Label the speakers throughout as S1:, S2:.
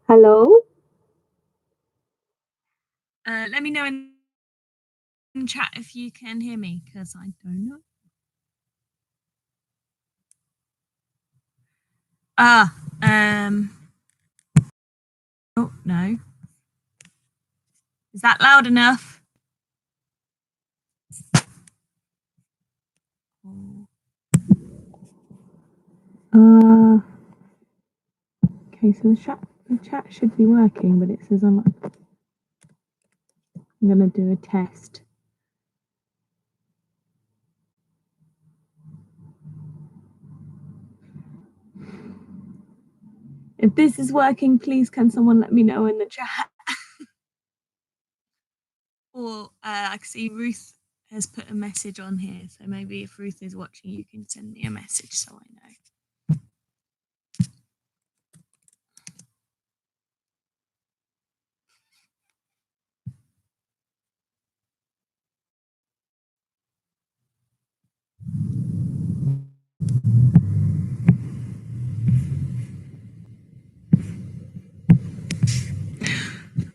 S1: Hello?
S2: Let me know in chat if you can hear me, because I don't know. Oh, no. Is that loud enough?
S1: Okay, so the chat should be working, but it says I'm gonna do a test. If this is working, please can someone let me know in the chat?
S2: Or I can see Ruth has put a message on here, so maybe if Ruth is watching, you can send me a message so I know.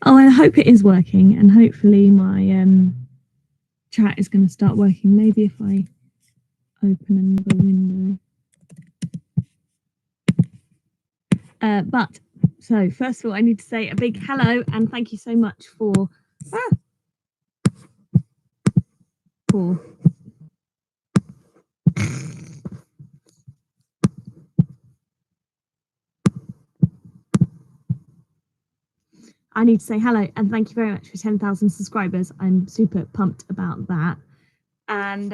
S1: Oh, I hope it is working, and hopefully my chat is going to start working. Maybe if I open another window. But so first of all, I need to say a big hello and thank you so much for I need to say hello and thank you very much for 10,000 subscribers. I'm super pumped about that. And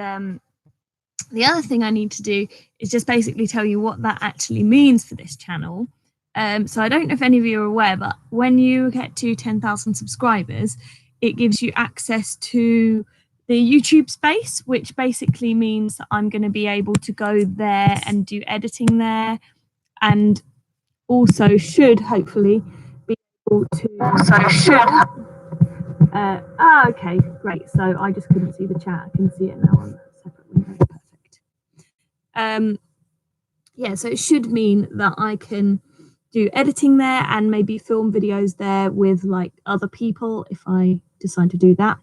S1: the other thing I need to do is just basically tell you what that actually means for this channel. So I don't know if any of you are aware, but when you get to 10,000 subscribers, it gives you access to the YouTube space, which basically means that I'm going to be able to go there and do editing there, and also should hopefully be able to okay, great. So I just couldn't see the chat. I can see it now on a separate window. Perfect. Yeah, so it should mean that I can do editing there and maybe film videos there with like other people if I decide to do that.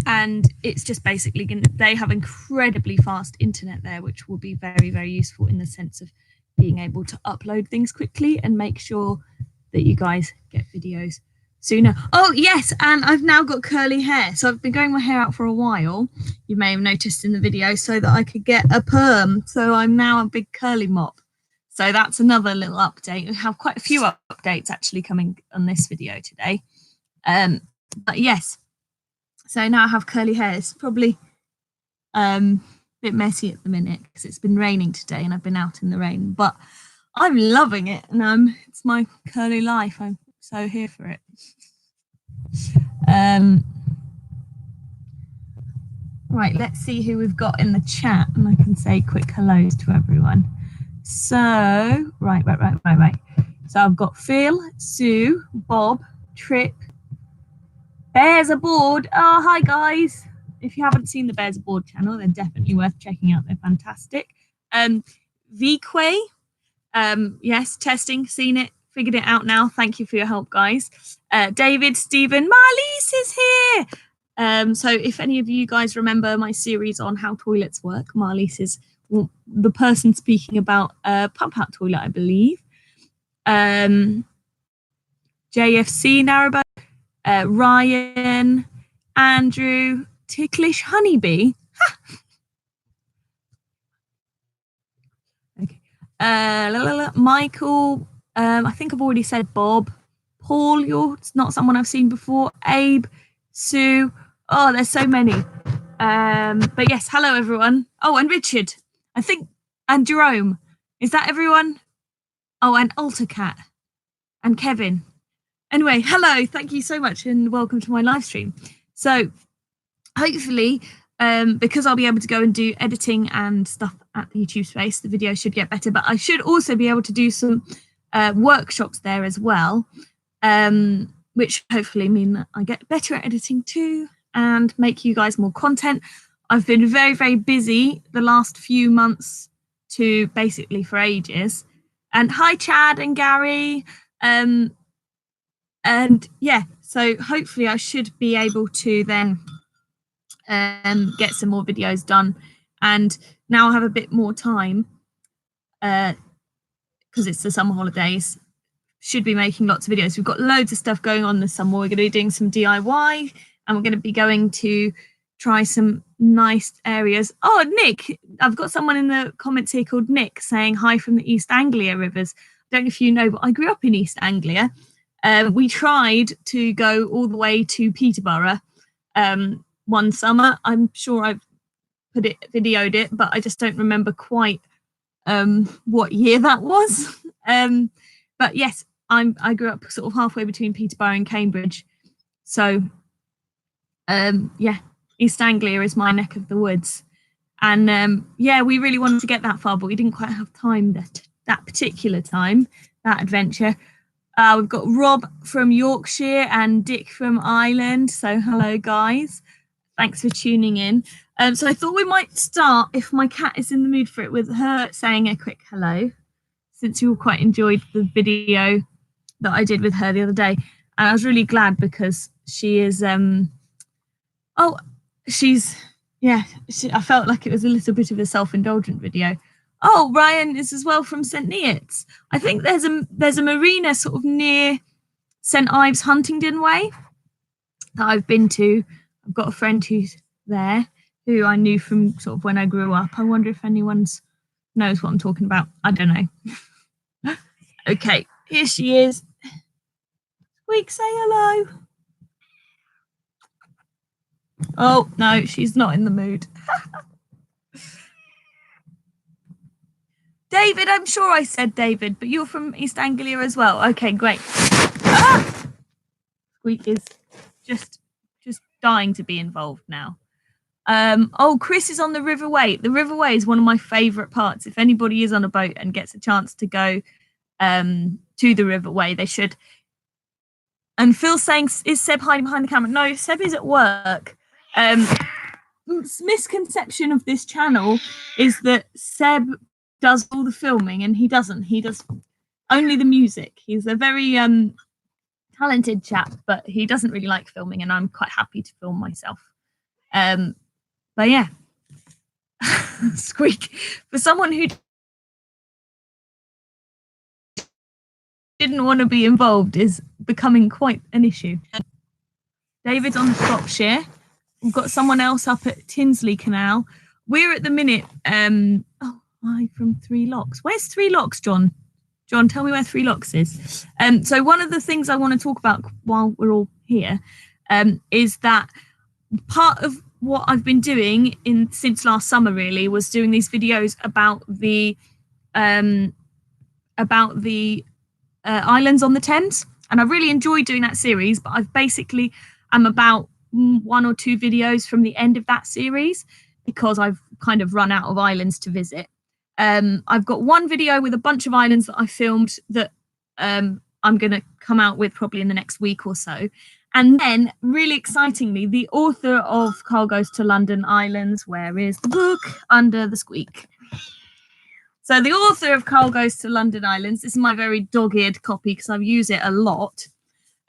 S1: And it's just basically they have incredibly fast internet there, which will be very, very useful in the sense of being able to upload things quickly and make sure that you guys get videos sooner. Oh yes, and I've now got curly hair, so I've been growing my hair out for a while. You may have noticed in the video, so that I could get a perm. So I'm now a big curly mop. So that's another little update. We have quite a few updates actually coming on this video today. But yes, so now I have curly hair. It's probably a bit messy at the minute because it's been raining today and I've been out in the rain, but I'm loving it, and it's my curly life. I'm so here for it. Right, let's see who we've got in the chat, and I can say quick hellos to everyone. So, right. So I've got Phil, Sue, Bob, Trip, Bears Aboard. Oh, hi guys. If you haven't seen the Bears Aboard channel, they're definitely worth checking out. They're fantastic. Viquay, yes, testing, seen it, figured it out now. Thank you for your help, guys. David, Stephen, Marlies is here. So if any of you guys remember my series on how toilets work, Marlies is the person speaking about pump out toilet, I believe. JFC, Narrowboat, Ryan, Andrew, Ticklish Honeybee. Okay. Michael, I think I've already said Bob. Paul, you're not someone I've seen before. Abe, Sue. Oh, there's so many. But yes, hello everyone. Oh, and Richard, I think, and Jerome. Is that everyone? Oh, and Altercat and Kevin. Anyway, hello, thank you so much and welcome to my live stream. So hopefully, because I'll be able to go and do editing and stuff at the YouTube space, the video should get better, but I should also be able to do some workshops there as well, which hopefully mean that I get better at editing too and make you guys more content. I've been very, very busy the last few months to basically for ages. And hi, Chad and Gary. And yeah, so hopefully I should be able to then get some more videos done. And now I have a bit more time because it's the summer holidays. Should be making lots of videos. We've got loads of stuff going on this summer. We're going to be doing some DIY and we're going to be going to try some nice areas. Oh, Nick, I've got someone in the comments here called Nick saying hi from the East Anglia rivers. I don't know if you know, but I grew up in East Anglia. We tried to go all the way to Peterborough one summer. I'm sure I've videoed it, but I just don't remember quite what year that was. But yes, I grew up sort of halfway between Peterborough and Cambridge. So yeah, East Anglia is my neck of the woods. And yeah, we really wanted to get that far, but we didn't quite have time that particular time, that adventure. We've got Rob from Yorkshire and Dick from Ireland. So hello, guys. Thanks for tuning in. So I thought we might start, if my cat is in the mood for it, with her saying a quick hello, since you all quite enjoyed the video that I did with her the other day. And I was really glad because she is, I felt like it was a little bit of a self-indulgent video. Oh, Ryan is as well from St Neots. I think there's a marina sort of near St Ives Huntingdon way that I've been to. I've got a friend who's there who I knew from sort of when I grew up. I wonder if anyone knows what I'm talking about. I don't know. Okay, here she is. Squeak, say hello. Oh, no, she's not in the mood. David, I'm sure I said David, but you're from East Anglia as well. Okay, great. Ah! Squeak is just dying to be involved now. Oh, Chris is on the River Way. The River Way is one of my favourite parts. If anybody is on a boat and gets a chance to go to the River Way, they should. And Phil's saying, is Seb hiding behind the camera? No, Seb is at work. Misconception of this channel is that Seb does all the filming, and he doesn't. He does only the music. He's a very talented chap, but he doesn't really like filming, and I'm quite happy to film myself. But yeah, Squeak, for someone who didn't want to be involved, is becoming quite an issue. David's on the Shropshire. We've got someone else up at Tinsley Canal. We're at the minute, hi from Three Locks. Where's Three Locks, John? John, tell me where Three Locks is. So one of the things I want to talk about while we're all here is that part of what I've been doing since last summer really was doing these videos about the islands on the Thames, and I've really enjoyed doing that series, but I'm about 1 or 2 videos from the end of that series because I've kind of run out of islands to visit. I've got one video with a bunch of islands that I filmed that I'm going to come out with probably in the next week or so. And then, really excitingly, the author of Carl Goes to London Islands, where is the book? Under the squeak. So the author of Carl Goes to London Islands, this is my very dog-eared copy because I've used it a lot.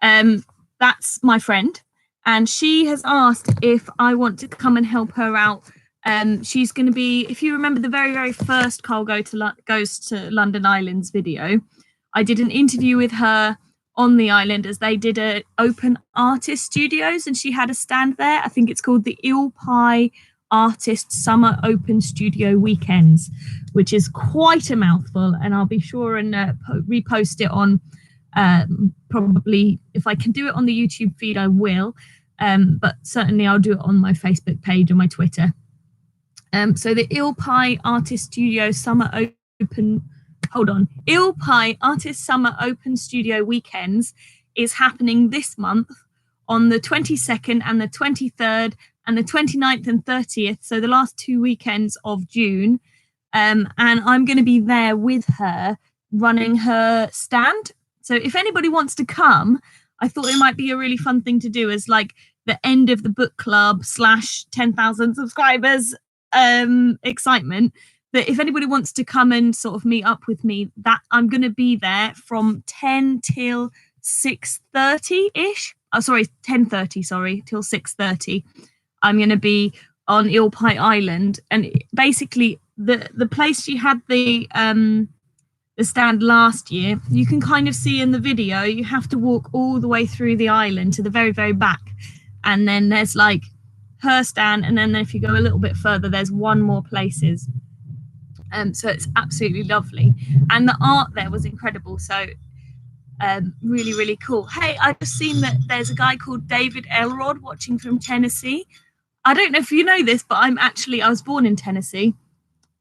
S1: That's my friend. And she has asked if I want to come and help her out. She's going to be, if you remember the very, very first Carl Goes to London Islands video, I did an interview with her on the island as they did a open artist studios, and she had a stand there. I think it's called the Eel Pie Artist Summer Open Studio Weekends, which is quite a mouthful, and I'll be sure and repost it on probably, if I can do it on the YouTube feed, I will, but certainly I'll do it on my Facebook page and my Twitter. So the Eel Pie Artist Studio Summer Open Eel Pie Artist Summer Open Studio Weekends is happening this month on the 22nd and the 23rd and the 29th and 30th, so the last 2 weekends of June. And I'm going to be there with her running her stand. So if anybody wants to come, I thought it might be a really fun thing to do as like the end of the book club / 10,000 subscribers excitement, that if anybody wants to come and sort of meet up with me, that I'm going to be there from 10 till 6:30-ish. Oh, sorry, 10:30, sorry, till 6:30. I'm going to be on Eel Pie Island. And basically, the place you had the stand last year, you can kind of see in the video, you have to walk all the way through the island to the very, very back. And then there's like her stand. And then if you go a little bit further, there's one more places. So it's absolutely lovely. And the art there was incredible. So really, really cool. Hey, I've just seen that there's a guy called David Elrod watching from Tennessee. I don't know if you know this, but I was born in Tennessee.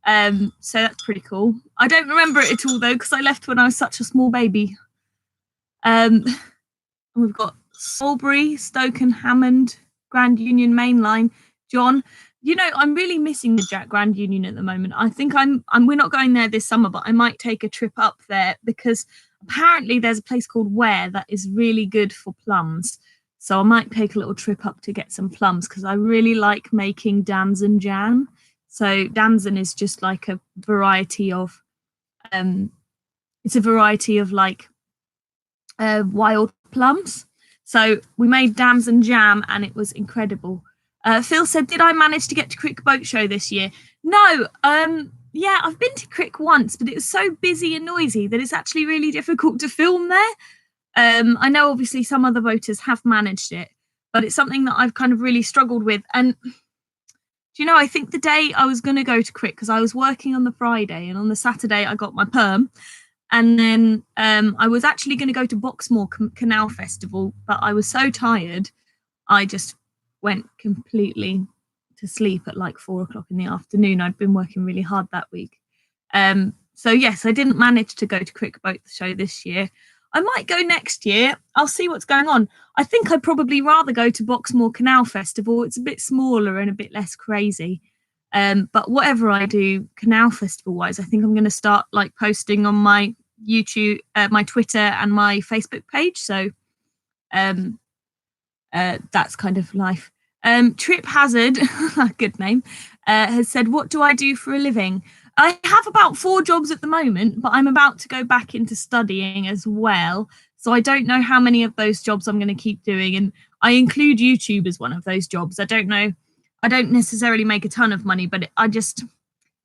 S1: So that's pretty cool. I don't remember it at all though, because I left when I was such a small baby. We've got Salisbury, Stoke and Hammond, Grand Union Main Line, John. You know, I'm really missing the Jack Grand Union at the moment. I think we're not going there this summer, but I might take a trip up there because apparently there's a place called Ware that is really good for plums. So I might take a little trip up to get some plums because I really like making damson jam. So damson is just like a variety of, like wild plums. So we made damson jam and it was incredible. Phil said, did I manage to get to Crick Boat Show this year? No. Yeah, I've been to Crick once, but it was so busy and noisy that it's actually really difficult to film there. I know obviously some other boaters have managed it, but it's something that I've kind of really struggled with. And do you know, I think the day I was going to go to Crick, because I was working on the Friday and on the Saturday I got my perm. And then I was actually going to go to Boxmoor Canal Festival, but I was so tired, I just went completely to sleep at like 4:00 in the afternoon. I'd been working really hard that week. So yes, I didn't manage to go to Crick Boat Show this year. I might go next year. I'll see what's going on. I think I'd probably rather go to Boxmoor Canal Festival. It's a bit smaller and a bit less crazy. But whatever I do, Canal Festival wise, I think I'm going to start like posting on my YouTube, my Twitter and my Facebook page. So that's kind of life. Trip Hazard, good name, has said, what do I do for a living? I have about 4 jobs at the moment, but I'm about to go back into studying as well. So I don't know how many of those jobs I'm going to keep doing. And I include YouTube as one of those jobs. I don't know. I don't necessarily make a ton of money, but I just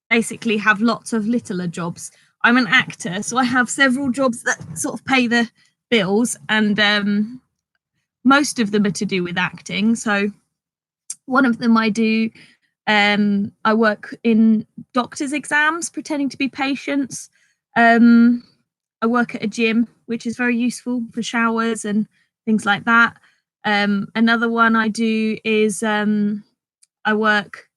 S1: basically have lots of littler jobs. I'm an actor, so I have several jobs that sort of pay the bills, and most of them are to do with acting. So one of them I do, I work in doctor's exams, pretending to be patients. I work at a gym, which is very useful for showers and things like that. Another one I do is I work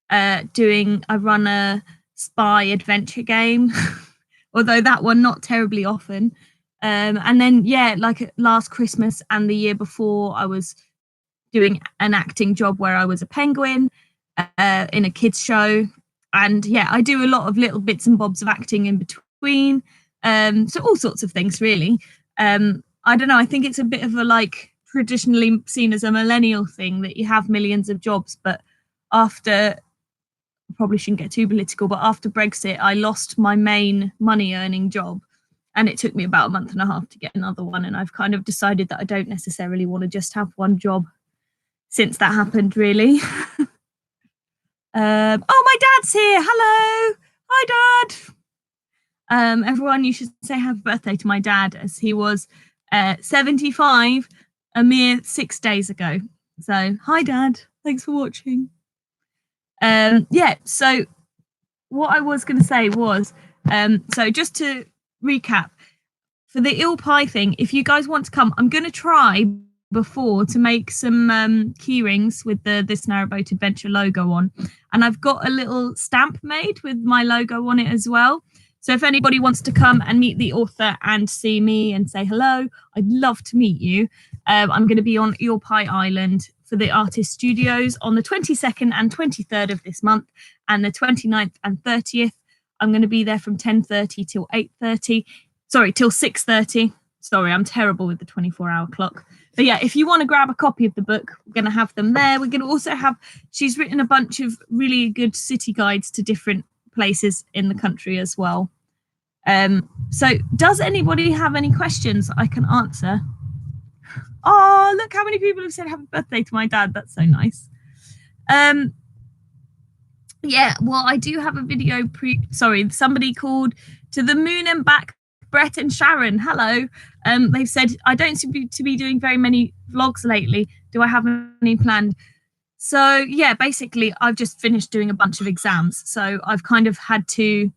S1: I run a spy adventure game, although that one not terribly often. And then, yeah, like last Christmas and the year before, I was doing an acting job where I was a penguin in a kids show. And yeah, I do a lot of little bits and bobs of acting in between. So all sorts of things, really. I don't know. I think it's a bit of a like traditionally seen as a millennial thing that you have millions of jobs. But after, probably shouldn't get too political, but after Brexit, I lost my main money earning job. And it took me about a month and a half to get another one. And I've kind of decided that I don't necessarily want to just have one job since that happened, really. Oh, my dad's here. Hello. Hi, Dad. Everyone, you should say happy birthday to my dad, as he was 75 a mere 6 days ago. So, hi, Dad. Thanks for watching. Yeah, so what I was going to say was, so just to recap, for the eel pie thing, if you guys want to come, I'm going to try before to make some key rings with this Narrowboat Adventure logo on, and I've got a little stamp made with my logo on it as well. So if anybody wants to come and meet the author and see me and say hello, I'd love to meet you. I'm going to be on Eel Pie Island for the Artist Studios on the 22nd and 23rd of this month, and the 29th and 30th. I'm going to be there from 10:30 till 8:30. Sorry, till 6:30. Sorry, I'm terrible with the 24-hour clock. But yeah, if you want to grab a copy of the book, we're going to have them there. We're going to also have, she's written a bunch of really good city guides to different places in the country as well. So does anybody have any questions I can answer? Oh, look how many people have said happy birthday to my dad. That's so nice. Yeah, well, I do have a video somebody called To the Moon and Back, Brett and Sharon. Hello. They've said, I don't seem to be doing very many vlogs lately. Do I have any planned? So yeah, basically I've just finished doing a bunch of exams. So I've kind of had to,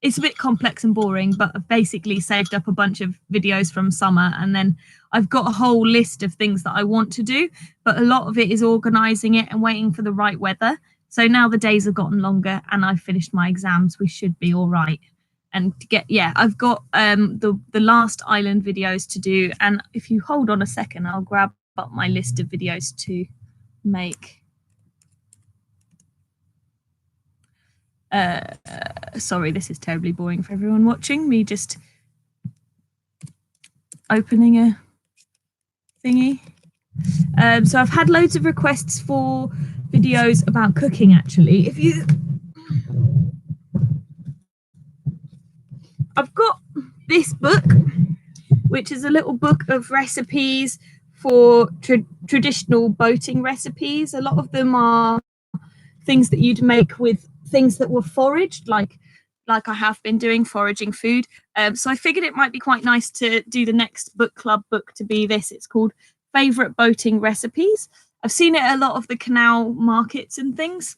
S1: it's a bit complex and boring, but I've basically saved up a bunch of videos from summer, and then I've got a whole list of things that I want to do, but a lot of it is organising it and waiting for the right weather. So now the days have gotten longer and I've finished my exams, we should be all right. And to get, yeah, I've got the last island videos to do. And if you hold on a second, I'll grab up my list of videos to make. Sorry, this is terribly boring for everyone watching. Me just opening a thingy. So I've had loads of requests for videos about cooking, actually. I've got this book, which is a little book of recipes for traditional boating recipes. A lot of them are things that you'd make with things that were foraged, like I have been doing, foraging food. So I figured it might be quite nice to do the next book club book to be this. It's called Favourite Boating Recipes. I've seen it at a lot of the Canal markets and things.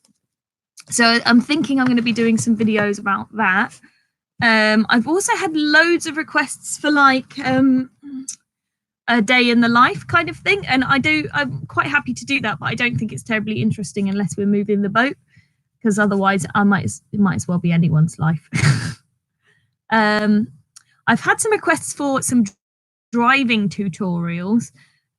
S1: So I'm thinking I'm going to be doing some videos about that. I've also had loads of requests for like a day in the life kind of thing. And I'm quite happy to do that, but I don't think it's terribly interesting unless we're moving the boat, because otherwise it might as well be anyone's life. I've had some requests for some driving tutorials.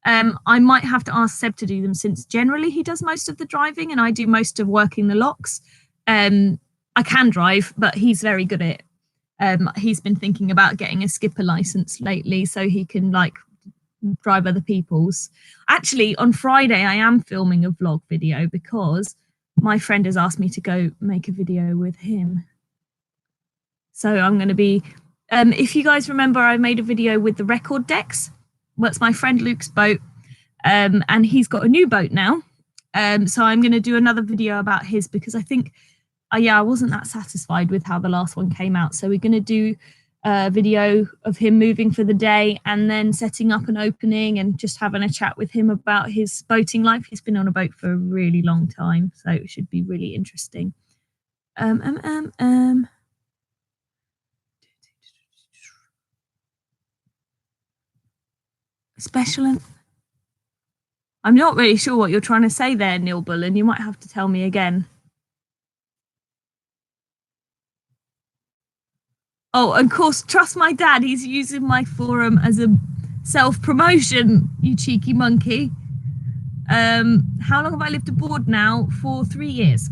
S1: I might have to ask Seb to do them, since generally he does most of the driving and I do most of working the locks. I can drive, but he's very good at it. He's been thinking about getting a skipper license lately so he can like drive other people's. Actually, on Friday I am filming a vlog video because my friend has asked me to go make a video with him. So I'm going to be, if you guys remember, I made a video with the record decks. Well, it's my friend Luke's boat, and he's got a new boat now. So I'm going to do another video about his, because I think, I wasn't that satisfied with how the last one came out. So we're going to do a video of him moving for the day and then setting up an opening and just having a chat with him about his boating life. He's been on a boat for a really long time, so it should be really interesting. Special. I'm not really sure what you're trying to say there, Neil Bullen. You might have to tell me again. Oh, of course, trust my dad. He's using my forum as a self-promotion, you cheeky monkey. How long have I lived aboard now? For 3 years.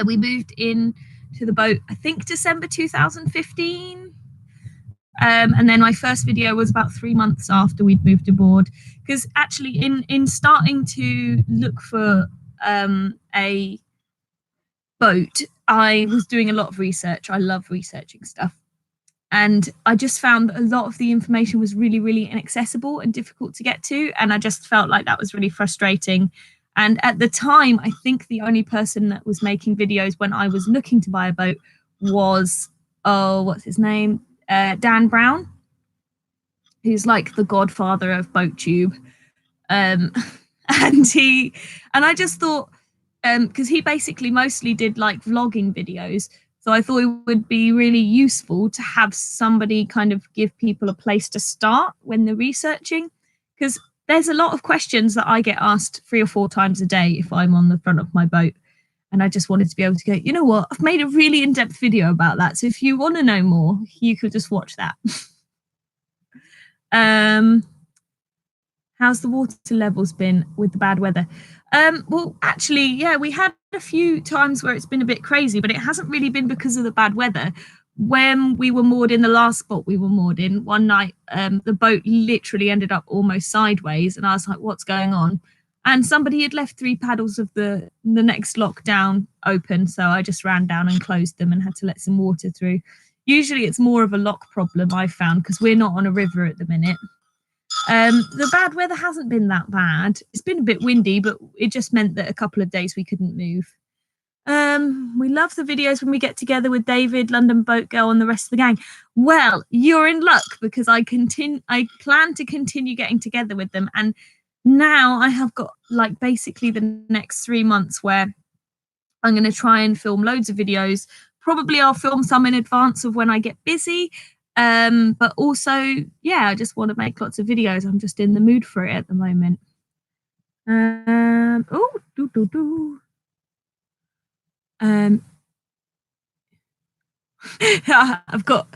S1: We moved in to the boat, I think December 2015. And then my first video was about 3 months after we'd moved aboard, because actually in starting to look for a boat, I was doing a lot of research. I love researching stuff. And I just found that a lot of the information was really, really inaccessible and difficult to get to. And I just felt like that was really frustrating. And at the time, I think the only person that was making videos when I was looking to buy a boat was, what's his name? Dan Brown, who's like the godfather of BoatTube. And I just thought, because he basically mostly did like vlogging videos. So I thought it would be really useful to have somebody kind of give people a place to start when they're researching, because there's a lot of questions that I get asked 3 or 4 times a day if I'm on the front of my boat. And I just wanted to be able to go, you know what, I've made a really in-depth video about that. So if you want to know more, you could just watch that. How's the water levels been with the bad weather? Well, actually, yeah, we had a few times where it's been a bit crazy, but it hasn't really been because of the bad weather. When we were moored in the last spot we were moored in, one night, the boat literally ended up almost sideways. And I was like, what's going on? and somebody had left 3 paddles of the next lockdown open, so I just ran down and closed them and had to let some water through. Usually it's more of a lock problem, I've found, because we're not on a river at the minute. The bad weather hasn't been that bad. It's been a bit windy, but it just meant that a couple of days we couldn't move. We love the videos when we get together with David, London Boat Girl, and the rest of the gang. Well, you're in luck, because I plan to continue getting together with them, and now I have got like basically the next 3 months where I'm going to try and film loads of videos. Probably I'll film some in advance of when I get busy. But also, yeah, I just want to make lots of videos. I'm just in the mood for it at the moment. I've got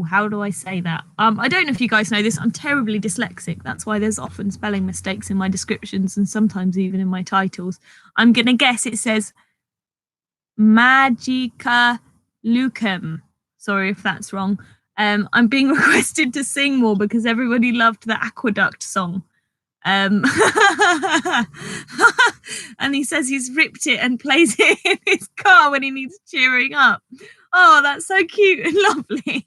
S1: how do I say that? I don't know if you guys know this. I'm terribly dyslexic. That's why there's often spelling mistakes in my descriptions and sometimes even in my titles. I'm gonna guess it says Magica Lucum. Sorry if that's wrong. I'm being requested to sing more because everybody loved the Aqueduct song. And he says he's ripped it and plays it in his car when he needs cheering up. Oh, that's so cute and lovely.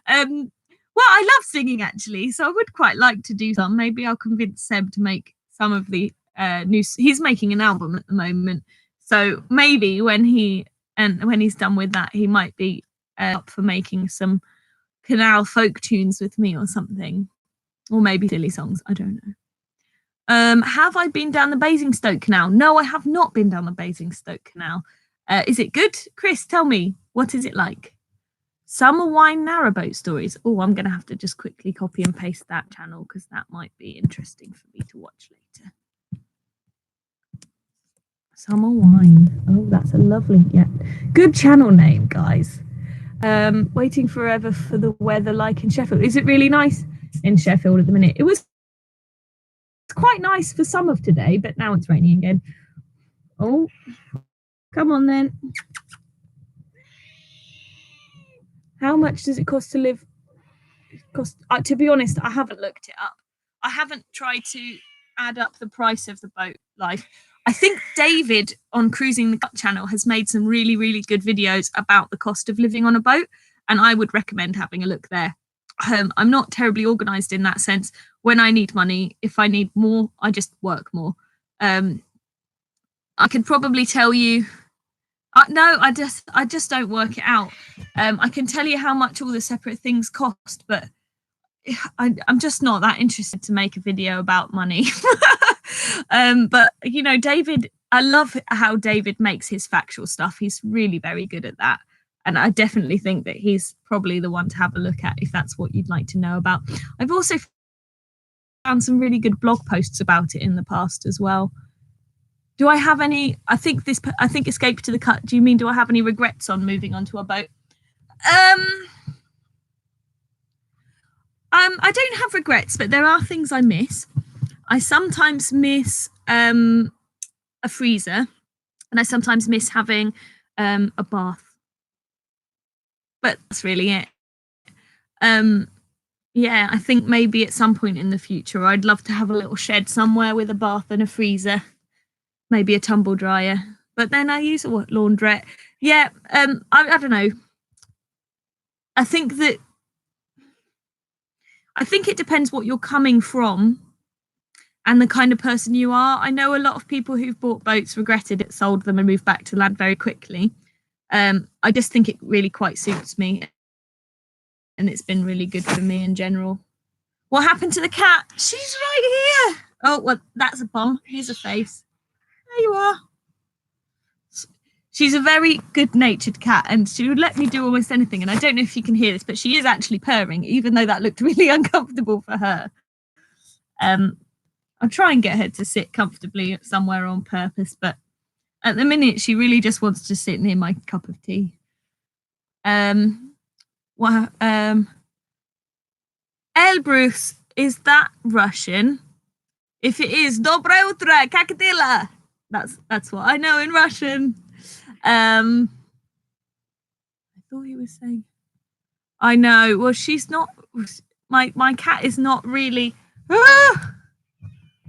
S1: Well, I love singing actually, so I would quite like to do some. Maybe I'll convince Seb to make some of the he's making an album at the moment, so maybe when he's done with that, he might be up for making some Canal folk tunes with me or something, or maybe silly songs. I don't know. Have I been down the Basingstoke Canal? No, I have not been down the Basingstoke Canal. Is it good? Chris, tell me, what is it like? Summer Wine Narrowboat Stories. Oh, I'm going to have to just quickly copy and paste that channel because that might be interesting for me to watch later. Summer Wine. Oh, that's a lovely, good channel name, guys. Waiting forever for the weather like in Sheffield. Is it really nice in Sheffield at the minute? It was quite nice for some of today, but now it's raining again. Oh, come on then. How much does it cost to live? To be honest, I haven't looked it up. I haven't tried to add up the price of the boat life. I think David on Cruising the Gut channel has made some really, really good videos about the cost of living on a boat, and I would recommend having a look there. I'm not terribly organised in that sense. When I need money, if I need more, I just work more. I could probably tell you. No, I just don't work it out. I can tell you how much all the separate things cost, but I'm just not that interested to make a video about money. But you know, David, I love how David makes his factual stuff. He's really very good at that. And I definitely think that he's probably the one to have a look at if that's what you'd like to know about. I've also found some really good blog posts about it in the past as well. Do I have any? I think Escape to the Cut. Do you mean, do I have any regrets on moving onto a boat? I don't have regrets, but there are things I miss. I sometimes miss a freezer, and I sometimes miss having a bath. But that's really it. Yeah, I think maybe at some point in the future, I'd love to have a little shed somewhere with a bath and a freezer, maybe a tumble dryer. But then I use a laundrette. Yeah, I don't know. I think it depends what you're coming from and the kind of person you are. I know a lot of people who've bought boats, regretted it, sold them and moved back to land very quickly. I just think it really quite suits me. And it's been really good for me in general. What happened to the cat? She's right here. Oh, well, that's a bomb. Here's a face. There you are. She's a very good-natured cat, and she would let me do almost anything. And I don't know if you can hear this, but she is actually purring, even though that looked really uncomfortable for her. I'll try and get her to sit comfortably somewhere on purpose, but at the minute, she really just wants to sit near my cup of tea. Elbrus, is that Russian? If it is, Dobrое утро, как дела? That's what I know in Russian. I thought he was saying. I know. Well, she's not. My cat is not really.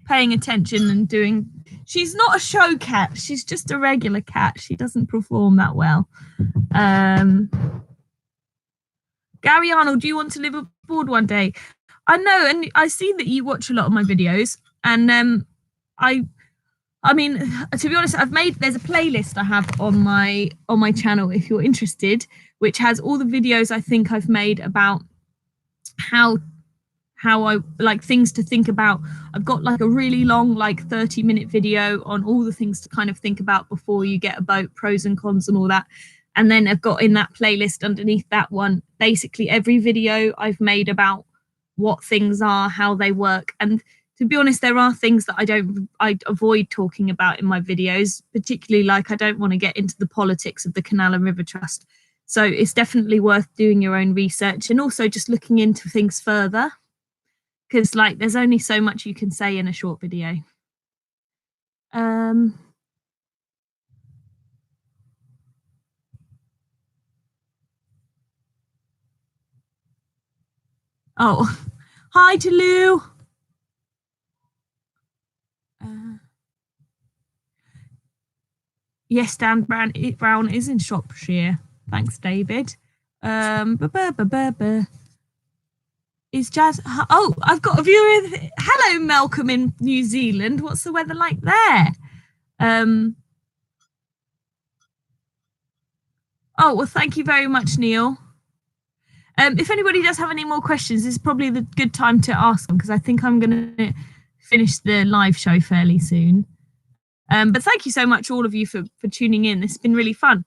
S1: paying attention and doing. She's not a show cat. She's just a regular cat. She doesn't perform that well. Gary Arnold, do you want to live abroad one day? I know, and I see that you watch a lot of my videos, and I mean, to be honest, there's a playlist I have on my channel if you're interested, which has all the videos I think I've made about how I like things to think about. I've got like a really long, like 30-minute video on all the things to kind of think about before you get a boat, pros and cons and all that. And then I've got in that playlist underneath that one, basically every video I've made about what things are, how they work. And to be honest, there are things that I avoid talking about in my videos, particularly like I don't want to get into the politics of the Canal and River Trust. So it's definitely worth doing your own research and also just looking into things further, because like there's only so much you can say in a short video. Oh, hi to Lou. Yes, Dan Brown is in Shropshire. Thanks, David. Is Jazz? Oh, I've got a viewer. Hello, Malcolm in New Zealand. What's the weather like there? Oh, well, thank you very much, Neil. If anybody does have any more questions, this is probably the good time to ask them, because I think I'm going to finish the live show fairly soon. But thank you so much, all of you, for tuning in. This has been really fun.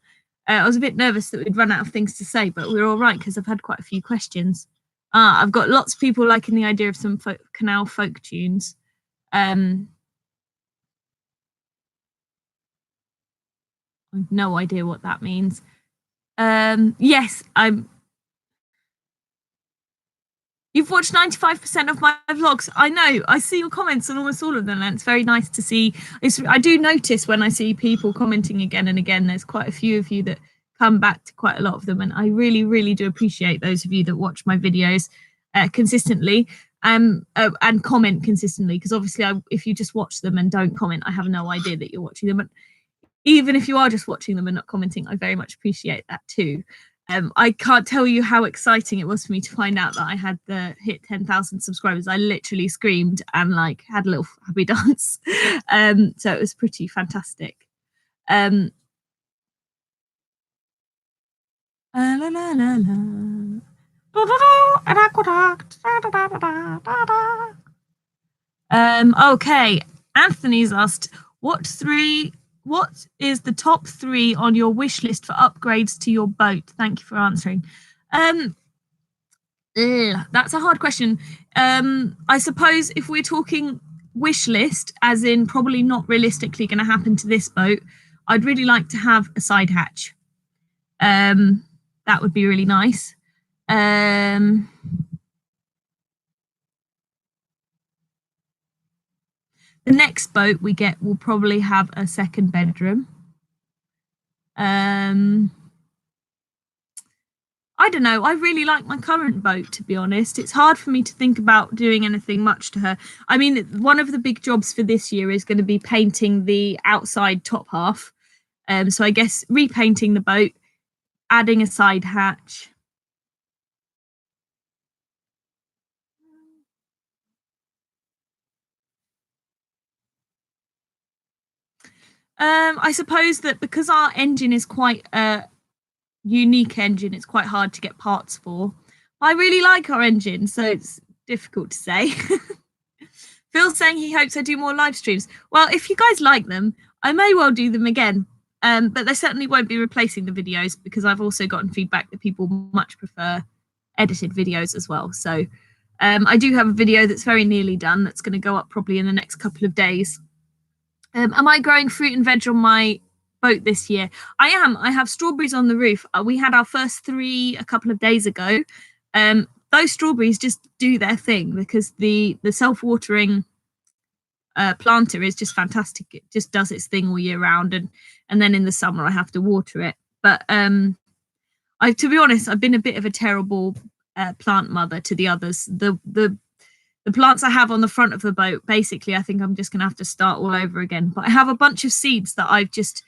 S1: I was a bit nervous that we'd run out of things to say, but we're all right because I've had quite a few questions. I've got lots of people liking the idea of some Canal folk tunes. I've no idea what that means. Yes, You've watched 95% of my vlogs. I know. I see your comments on almost all of them, and it's very nice to see. I do notice when I see people commenting again and again, there's quite a few of you that come back to quite a lot of them, and I really, really do appreciate those of you that watch my videos consistently and comment consistently, because obviously if you just watch them and don't comment, I have no idea that you're watching them. But even if you are just watching them and not commenting, I very much appreciate that too. I can't tell you how exciting it was for me to find out that I had hit 10,000 subscribers. I literally screamed and like had a little happy dance. So it was pretty fantastic. La, la, la, la, la. Okay, Anthony's asked, what is the top 3 on your wish list for upgrades to your boat? Thank you for answering. That's a hard question. I suppose if we're talking wish list, as in probably not realistically going to happen to this boat, I'd really like to have a side hatch. That would be really nice. The next boat we get will probably have a second bedroom. I don't know. I really like my current boat, to be honest. It's hard for me to think about doing anything much to her. I mean, one of the big jobs for this year is going to be painting the outside top half. So I guess repainting the boat, adding a side hatch. I suppose that because our engine is quite a unique engine, it's quite hard to get parts for. I really like our engine, so it's difficult to say. Phil's saying he hopes I do more live streams. Well, if you guys like them, I may well do them again. But they certainly won't be replacing the videos, because I've also gotten feedback that people much prefer edited videos as well. So I do have a video that's very nearly done that's going to go up probably in the next couple of days. Am I growing fruit and veg on my boat this year? I am. I have strawberries on the roof. We had our first 3 a couple of days ago. Those strawberries just do their thing, because the self-watering planter is just fantastic. It just does its thing all year round, and then in the summer I have to water it. But to be honest, I've been a bit of a terrible plant mother to the others. The the plants I have on the front of the boat, basically, I think I'm just going to have to start all over again. But I have a bunch of seeds that I've just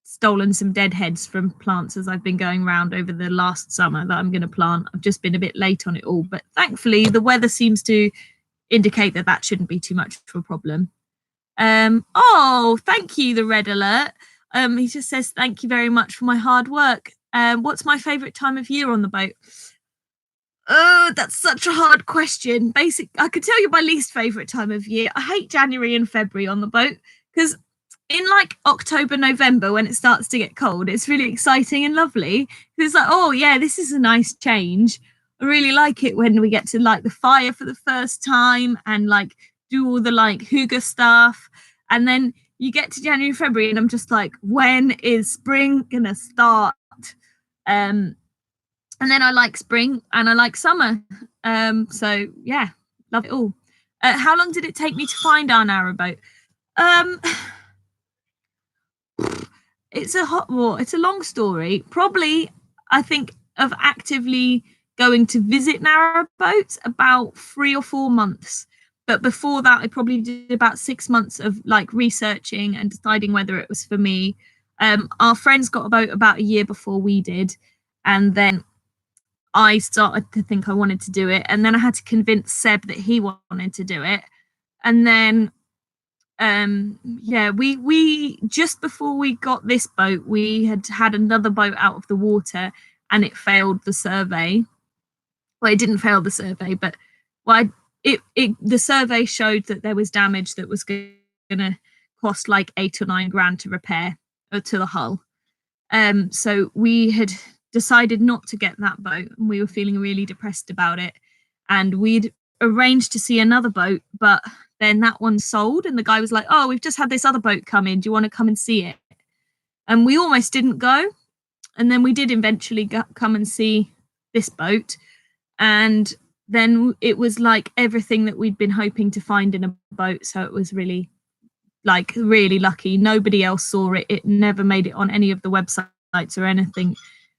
S1: stolen some dead heads from plants as I've been going around over the last summer that I'm going to plant. I've just been a bit late on it all, but thankfully the weather seems to indicate that that shouldn't be too much of a problem. Oh, thank you, the red alert. He just says, thank you very much for my hard work. What's my favourite time of year on the boat? Oh, that's such a hard question. I could tell you my least favourite time of year. I hate January and February on the boat because in like October, November, when it starts to get cold, it's really exciting and lovely. It's like, oh yeah, this is a nice change. I really like it when we get to light the fire for the first time and like do all the like hygge stuff. And then you get to January, February, and I'm just like, when is spring gonna start? And then I like spring and I like summer. So yeah, love it all. How long did it take me to find our narrowboat? It's a long story. Probably, I think of actively going to visit narrowboats about 3 or 4 months. But before that, I probably did about 6 months of like researching and deciding whether it was for me. Our friends got a boat about a year before we did, and then I started to think I wanted to do it, and then I had to convince Seb that he wanted to do it, and then we just before we got this boat, we had another boat out of the water, and it failed the survey. Well, it didn't fail the survey, but the survey showed that there was damage that was going to cost like 8 or 9 grand to repair to the hull. So we had decided not to get that boat, and we were feeling really depressed about it, and we'd arranged to see another boat, but then that one sold, and the guy was like, oh, we've just had this other boat come in, do you want to come and see it? And we almost didn't go, and then we did eventually come and see this boat, and then it was like everything that we'd been hoping to find in a boat. So it was really lucky. Nobody else saw it. It never made it on any of the websites or anything.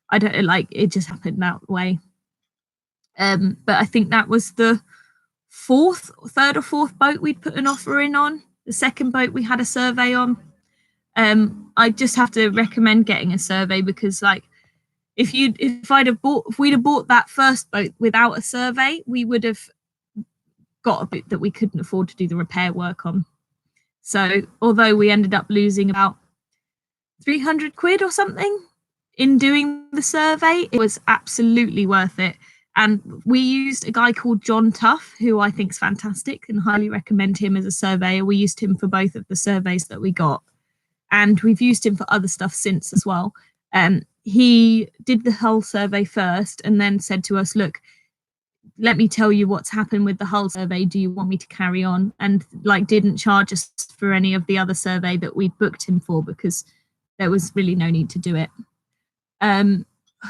S1: I don't like it, just happened that way. But I think that was the third or fourth boat we'd put an offer in on. The second boat we had a survey on. I just have to recommend getting a survey, because like if we'd have bought that first boat without a survey, we would have got a boat that we couldn't afford to do the repair work on. So although we ended up losing about 300 quid or something in doing the survey, it was absolutely worth it. And we used a guy called John Tuff, who I think is fantastic and highly recommend him as a surveyor. We used him for both of the surveys that we got, and we've used him for other stuff since as well. He did the hull survey first and then said to us, look, let me tell you what's happened with the hull survey. Do you want me to carry on? And like didn't charge us for any of the other survey that we'd booked him for, because there was really no need to do it.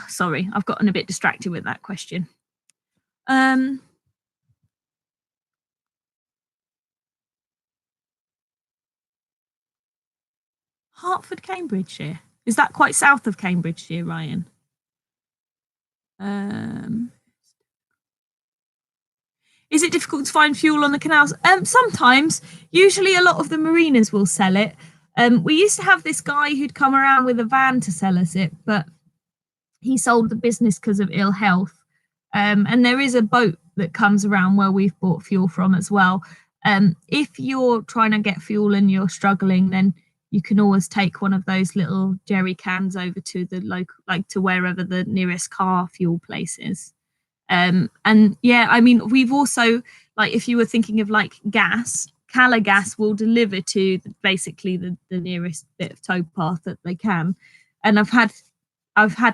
S1: Sorry, I've gotten a bit distracted with that question. Hertford, Cambridgeshire. Is that quite south of Cambridgeshire, Ryan? Is it difficult to find fuel on the canals? Sometimes. Usually a lot of the marinas will sell it. We used to have this guy who'd come around with a van to sell us it, but he sold the business because of ill health. And there is a boat that comes around where we've bought fuel from as well. If you're trying to get fuel and you're struggling, then you can always take one of those little jerry cans over to the local, like to wherever the nearest car fuel place is. And yeah, I mean, we've also, like, if you were thinking of like gas, Cala Gas will deliver to basically the nearest bit of towpath that they can. And I've had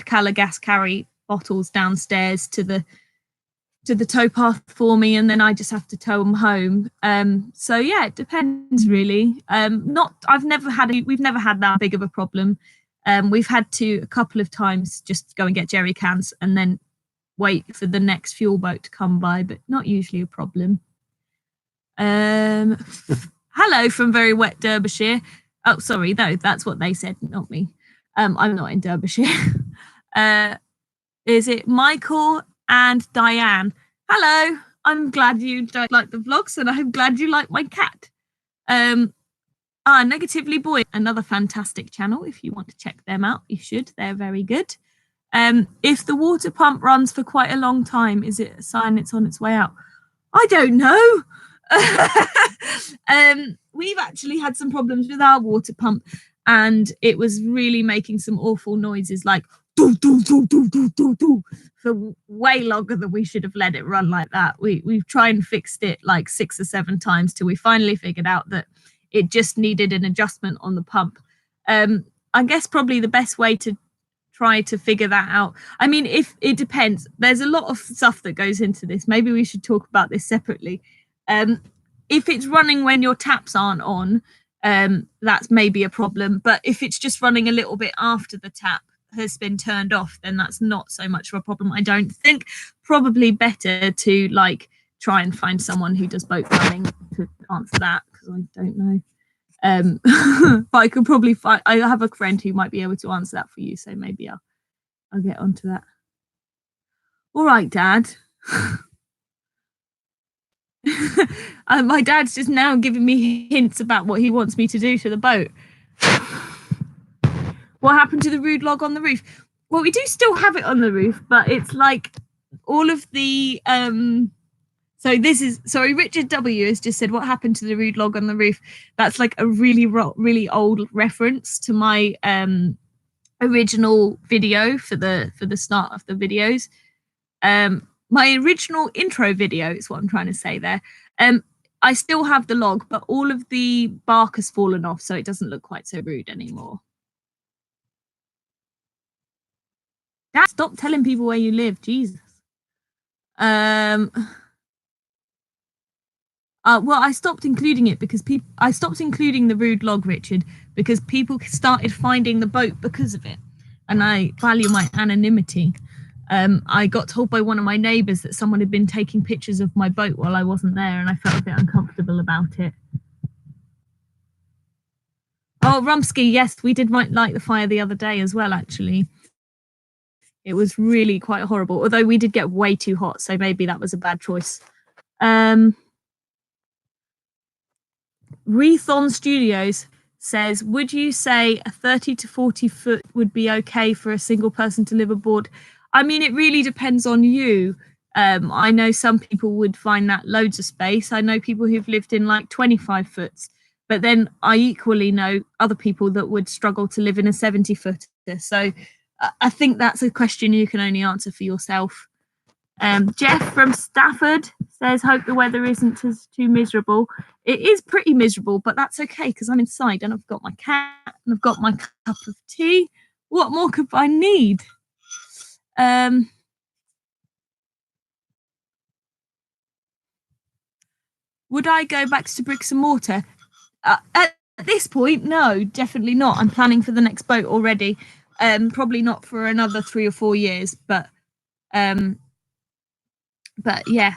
S1: Cala Gas carry bottles downstairs to the towpath for me, and then I just have to tow them home. So yeah, it depends really. We've never had that big of a problem. We've had to a couple of times just go and get jerry cans and then wait for the next fuel boat to come by, but not usually a problem. Hello from very wet Derbyshire. Oh, sorry, no, that's what they said, not me. I'm not in Derbyshire. Is it Michael and Diane? Hello. I'm glad you don't like the vlogs, and I'm glad you like my cat. Negatively Boy, another fantastic channel. If you want to check them out, you should. They're very good. If the water pump runs for quite a long time, is it a sign it's on its way out? I don't know. We've actually had some problems with our water pump, and it was really making some awful noises, like doo, doo, doo, doo, doo, doo, doo, for way longer than we should have let it run like that. We've tried and fixed it like 6 or 7 times till we finally figured out that it just needed an adjustment on the pump. I guess probably the best way to try to figure that out. I mean, if it depends, there's a lot of stuff that goes into this. Maybe we should talk about this separately. If it's running when your taps aren't on, that's maybe a problem. But if it's just running a little bit after the tap has been turned off, then that's not so much of a problem, I don't think. Probably better to like try and find someone who does boat running to answer that, because I don't know. But I could probably find, I have a friend who might be able to answer that for you, so maybe I'll get onto that. All right, Dad. My dad's just now giving me hints about what he wants me to do to the boat. What happened to the rude log on the roof? Well, we do still have it on the roof, but it's like all of the Richard W has just said, what happened to the rude log on the roof? That's like a really old reference to my original video for the start of the videos. My original intro video is what I'm trying to say there. I still have the log, but all of the bark has fallen off, so it doesn't look quite so rude anymore. Dad, stop telling people where you live, Jesus. Well, I stopped including it because I stopped including the rude log, Richard, because people started finding the boat because of it, and I value my anonymity. I got told by one of my neighbours that someone had been taking pictures of my boat while I wasn't there, and I felt a bit uncomfortable about it. Oh, Rumsky, yes, we did light the fire the other day as well, actually. It was really quite horrible, although we did get way too hot, so maybe that was a bad choice. Rethon Studios says, would you say a 30 to 40 foot would be okay for a single person to live aboard? I mean, it really depends on you. I know some people would find that loads of space. I know people who've lived in like 25 foots, but then I equally know other people that would struggle to live in a 70 footer. So I think that's a question you can only answer for yourself. Jeff from Stafford says, hope the weather isn't too miserable. It is pretty miserable, but that's okay because I'm inside and I've got my cat and I've got my cup of tea. What more could I need? Would I go back to bricks and mortar? At this point, no, definitely not. I'm planning for the next boat already. Probably not for another 3 or 4 years, but yeah,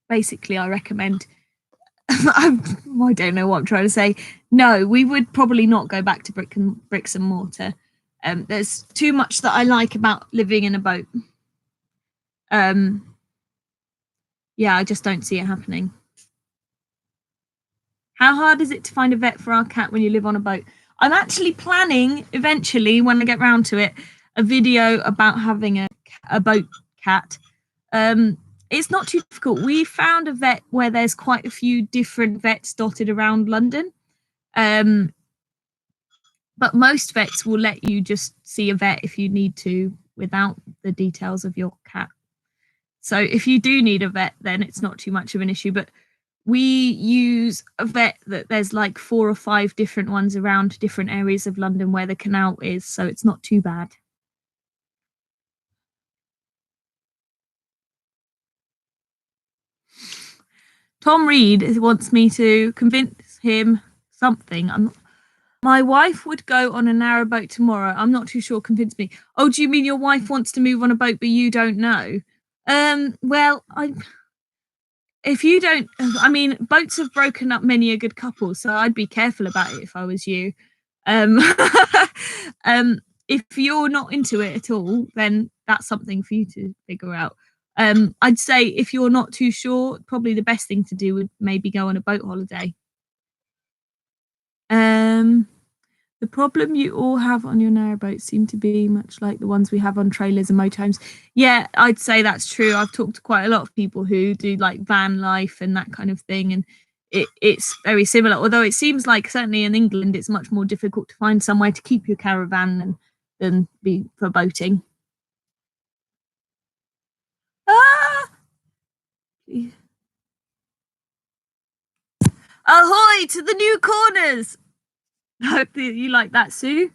S1: basically I recommend. I don't know what I'm trying to say. No, we would probably not go back to bricks and mortar. There's too much that I like about living in a boat. Yeah, I just don't see it happening. How hard is it to find a vet for our cat when you live on a boat? I'm actually planning eventually, when I get round to it, a video about having a boat cat. It's not too difficult. We found a vet where there's quite a few different vets dotted around London. But most vets will let you just see a vet if you need to without the details of your cat. So if you do need a vet, then it's not too much of an issue. But we use a vet that there's like 4 or 5 different ones around different areas of London where the canal is. So it's not too bad. Tom Reed wants me to convince him something. My wife would go on a narrowboat tomorrow. I'm not too sure. Convince me. Oh, do you mean your wife wants to move on a boat, but you don't know? Well, if you don't, I mean, boats have broken up many a good couple, so I'd be careful about it if I was you. If you're not into it at all, then that's something for you to figure out. I'd say if you're not too sure, probably the best thing to do would maybe go on a boat holiday. The problem you all have on your narrowboat seem to be much like the ones we have on trailers and motorhomes. Yeah, I'd say that's true. I've talked to quite a lot of people who do like van life and that kind of thing, and it's very similar. Although it seems like certainly in England, it's much more difficult to find somewhere to keep your caravan than be for boating. Ah! Ahoy to the new corners! Hope that you like that, Sue.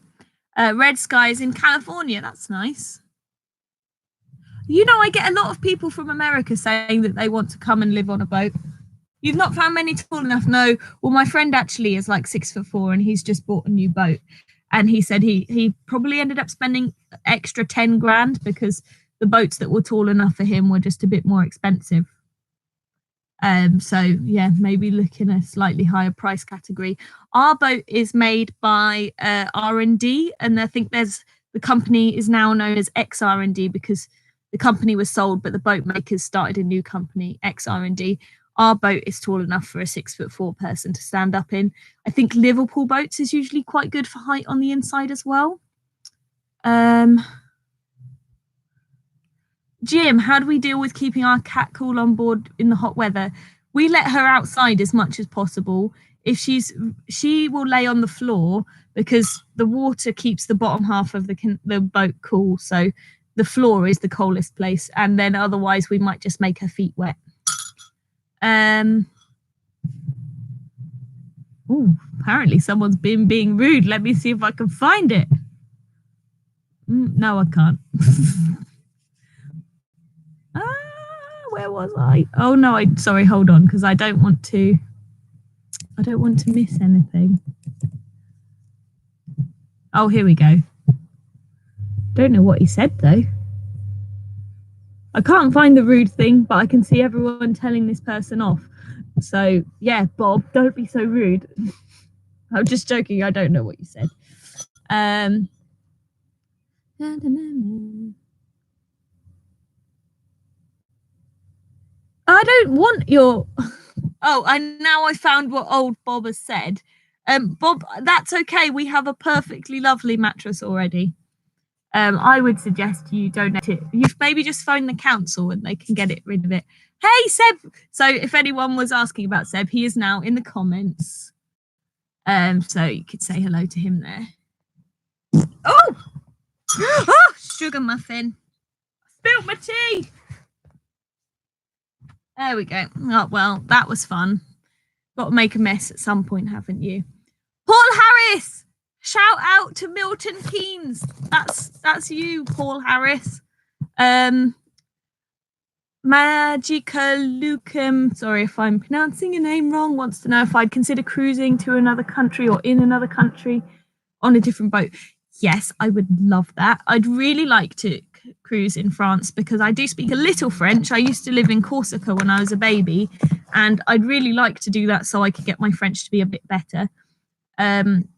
S1: Red skies in California. That's nice. You know, I get a lot of people from America saying that they want to come and live on a boat. You've not found many tall enough? No. Well, my friend actually is like 6'4" and he's just bought a new boat. And he said he probably ended up spending extra 10 grand because the boats that were tall enough for him were just a bit more expensive. So yeah, maybe look in a slightly higher price category. Our boat is made by R&D, and I think the company is now known as XR&D because the company was sold, but the boat makers started a new company, XR&D. Our boat is tall enough for a 6'4" person to stand up in. I think Liverpool boats is usually quite good for height on the inside as well. Jim, how do we deal with keeping our cat cool on board in the hot weather? We let her outside as much as possible. If she will lay on the floor because the water keeps the bottom half of the boat cool. So the floor is the coldest place, and then otherwise we might just make her feet wet. Oh, apparently someone's been being rude. Let me see if I can find it. No, I can't. Where was I? Oh no, sorry, hold on, because I don't want to miss anything. Oh, here we go. Don't know what he said though. I can't find the rude thing, but I can see everyone telling this person off. So yeah, Bob, don't be so rude. I'm just joking. I don't know what you said. I don't want your. Oh, and now I found what old Bob has said. Bob, that's okay. We have a perfectly lovely mattress already. I would suggest you donate it. You've maybe just phoned the council and they can get rid of it. Hey, Seb. So if anyone was asking about Seb, he is now in the comments. So you could say hello to him there. Oh, oh, sugar muffin. Spilt my tea. There we go. Oh, well, that was fun. Got to make a mess at some point, haven't you? Paul Harris! Shout out to Milton Keynes. That's you, Paul Harris. Magica Lucum, sorry if I'm pronouncing your name wrong, wants to know if I'd consider cruising to another country or in another country on a different boat. Yes, I would love that. I'd really like to cruise in France because I do speak a little French. I used to live in Corsica when I was a baby, and I'd really like to do that so I could get my French to be a bit better.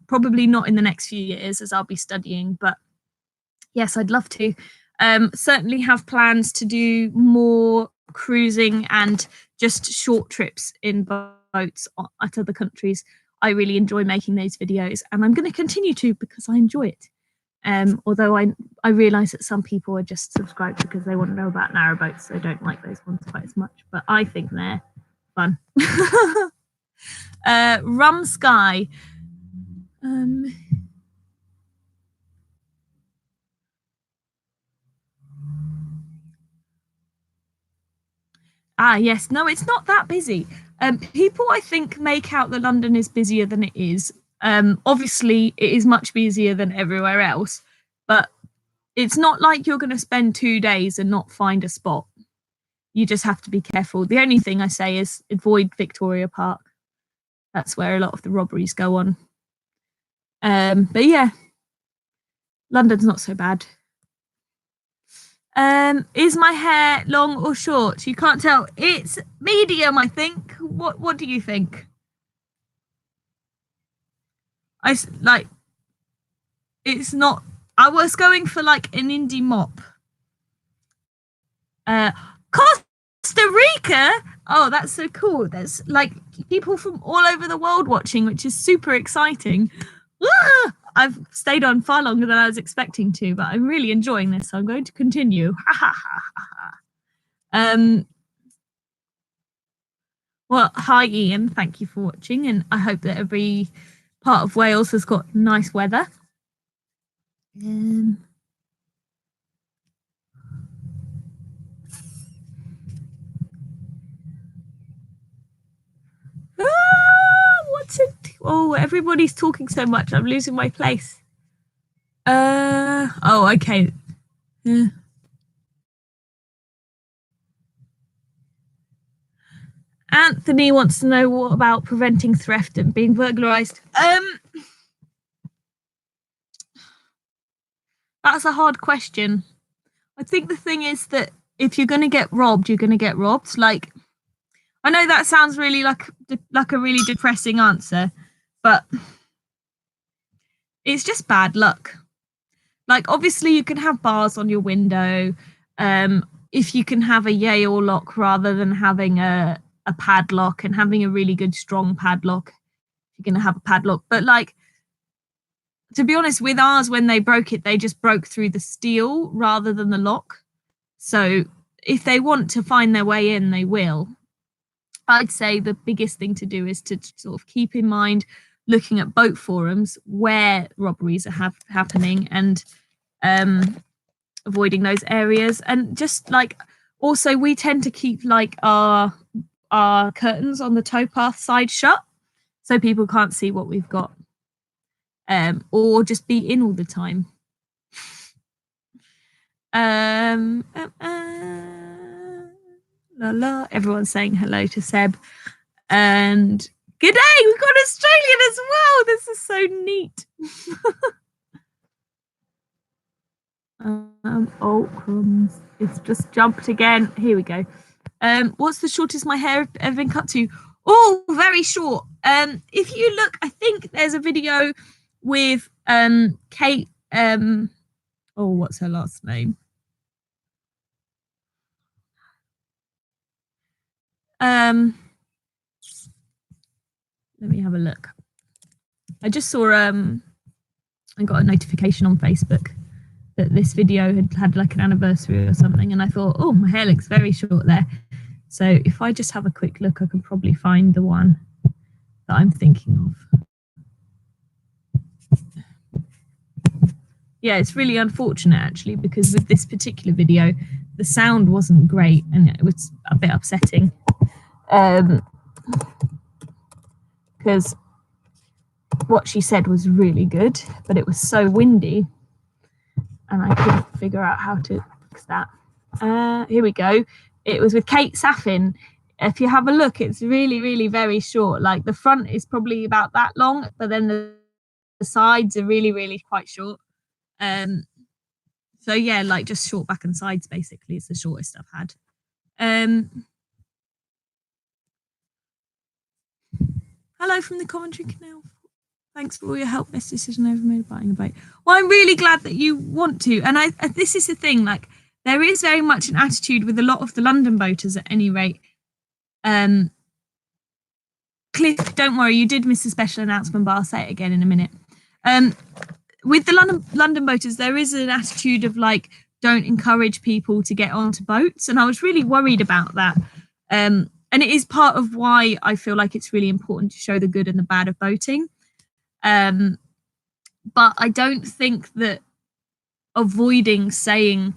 S1: Probably not in the next few years as I'll be studying, but yes, I'd love to. Certainly have plans to do more cruising and just short trips in boats at other countries. I really enjoy making those videos, and I'm going to continue to because I enjoy it. Although I realise that some people are just subscribed because they want to know about narrowboats, so don't like those ones quite as much. But I think they're fun. Rum Sky. Yes, no, it's not that busy. People, I think, make out that London is busier than it is. Obviously, it is much busier than everywhere else, but it's not like you're going to spend 2 days and not find a spot. You just have to be careful. The only thing I say is avoid Victoria Park. That's where a lot of the robberies go on. But yeah, London's not so bad. Is my hair long or short? You can't tell. It's medium, I think. What do you think? It's not. I was going for like an indie mop. Costa Rica. Oh, that's so cool. There's like people from all over the world watching, which is super exciting. Ah! I've stayed on far longer than I was expecting to, but I'm really enjoying this, so I'm going to continue. Well, hi Ian, thank you for watching, and I hope that every part of Wales has got nice weather. What's it? Oh, everybody's talking so much, I'm losing my place. Oh, okay. Anthony wants to know what about preventing theft and being burglarized. That's a hard question. I think the thing is that if you're going to get robbed, you're going to get robbed. Like, I know that sounds really like a really depressing answer, but it's just bad luck. Like, obviously, you can have bars on your window. If you can have a Yale lock rather than having a padlock, and having a really good strong padlock, you're going to have a padlock. But like, to be honest, with ours, when they broke it, they just broke through the steel rather than the lock. So if they want to find their way in, they will. I'd say the biggest thing to do is to sort of keep in mind looking at boat forums where robberies are happening, and avoiding those areas. And just like, also we tend to keep like our curtains on the towpath side shut so people can't see what we've got, or just be in all the time. La la, everyone's saying hello to Seb, and good day, we've got Australian as well. This is so neat. Oh crumbs, it's just jumped again. Here we go. What's the shortest my hair ever been cut to? Oh, very short. If you look, I think there's a video with Kate. Oh, what's her last name? Let me have a look. I just saw I got a notification on Facebook that this video had like an anniversary or something, and I thought, oh, my hair looks very short there. So if I just have a quick look, I can probably find the one that I'm thinking of. Yeah, it's really unfortunate actually, because with this particular video, the sound wasn't great and it was a bit upsetting. Because what she said was really good, but it was so windy and I couldn't figure out how to fix that. Here we go. It was with Kate Saffin. If you have a look, it's really, really very short. Like, the front is probably about that long, but then the sides are really, really quite short. So yeah, like just short back and sides basically is the shortest I've had. Hello from the Coventry Canal. Thanks for all your help. Best decision I ever made buying a boat. Well, I'm really glad that you want to. And this is the thing, like, there is very much an attitude with a lot of the London boaters at any rate. Cliff, don't worry, you did miss a special announcement, but I'll say it again in a minute. With the London boaters, there is an attitude of like, don't encourage people to get onto boats. And I was really worried about that. And it is part of why I feel like it's really important to show the good and the bad of boating. But I don't think that avoiding saying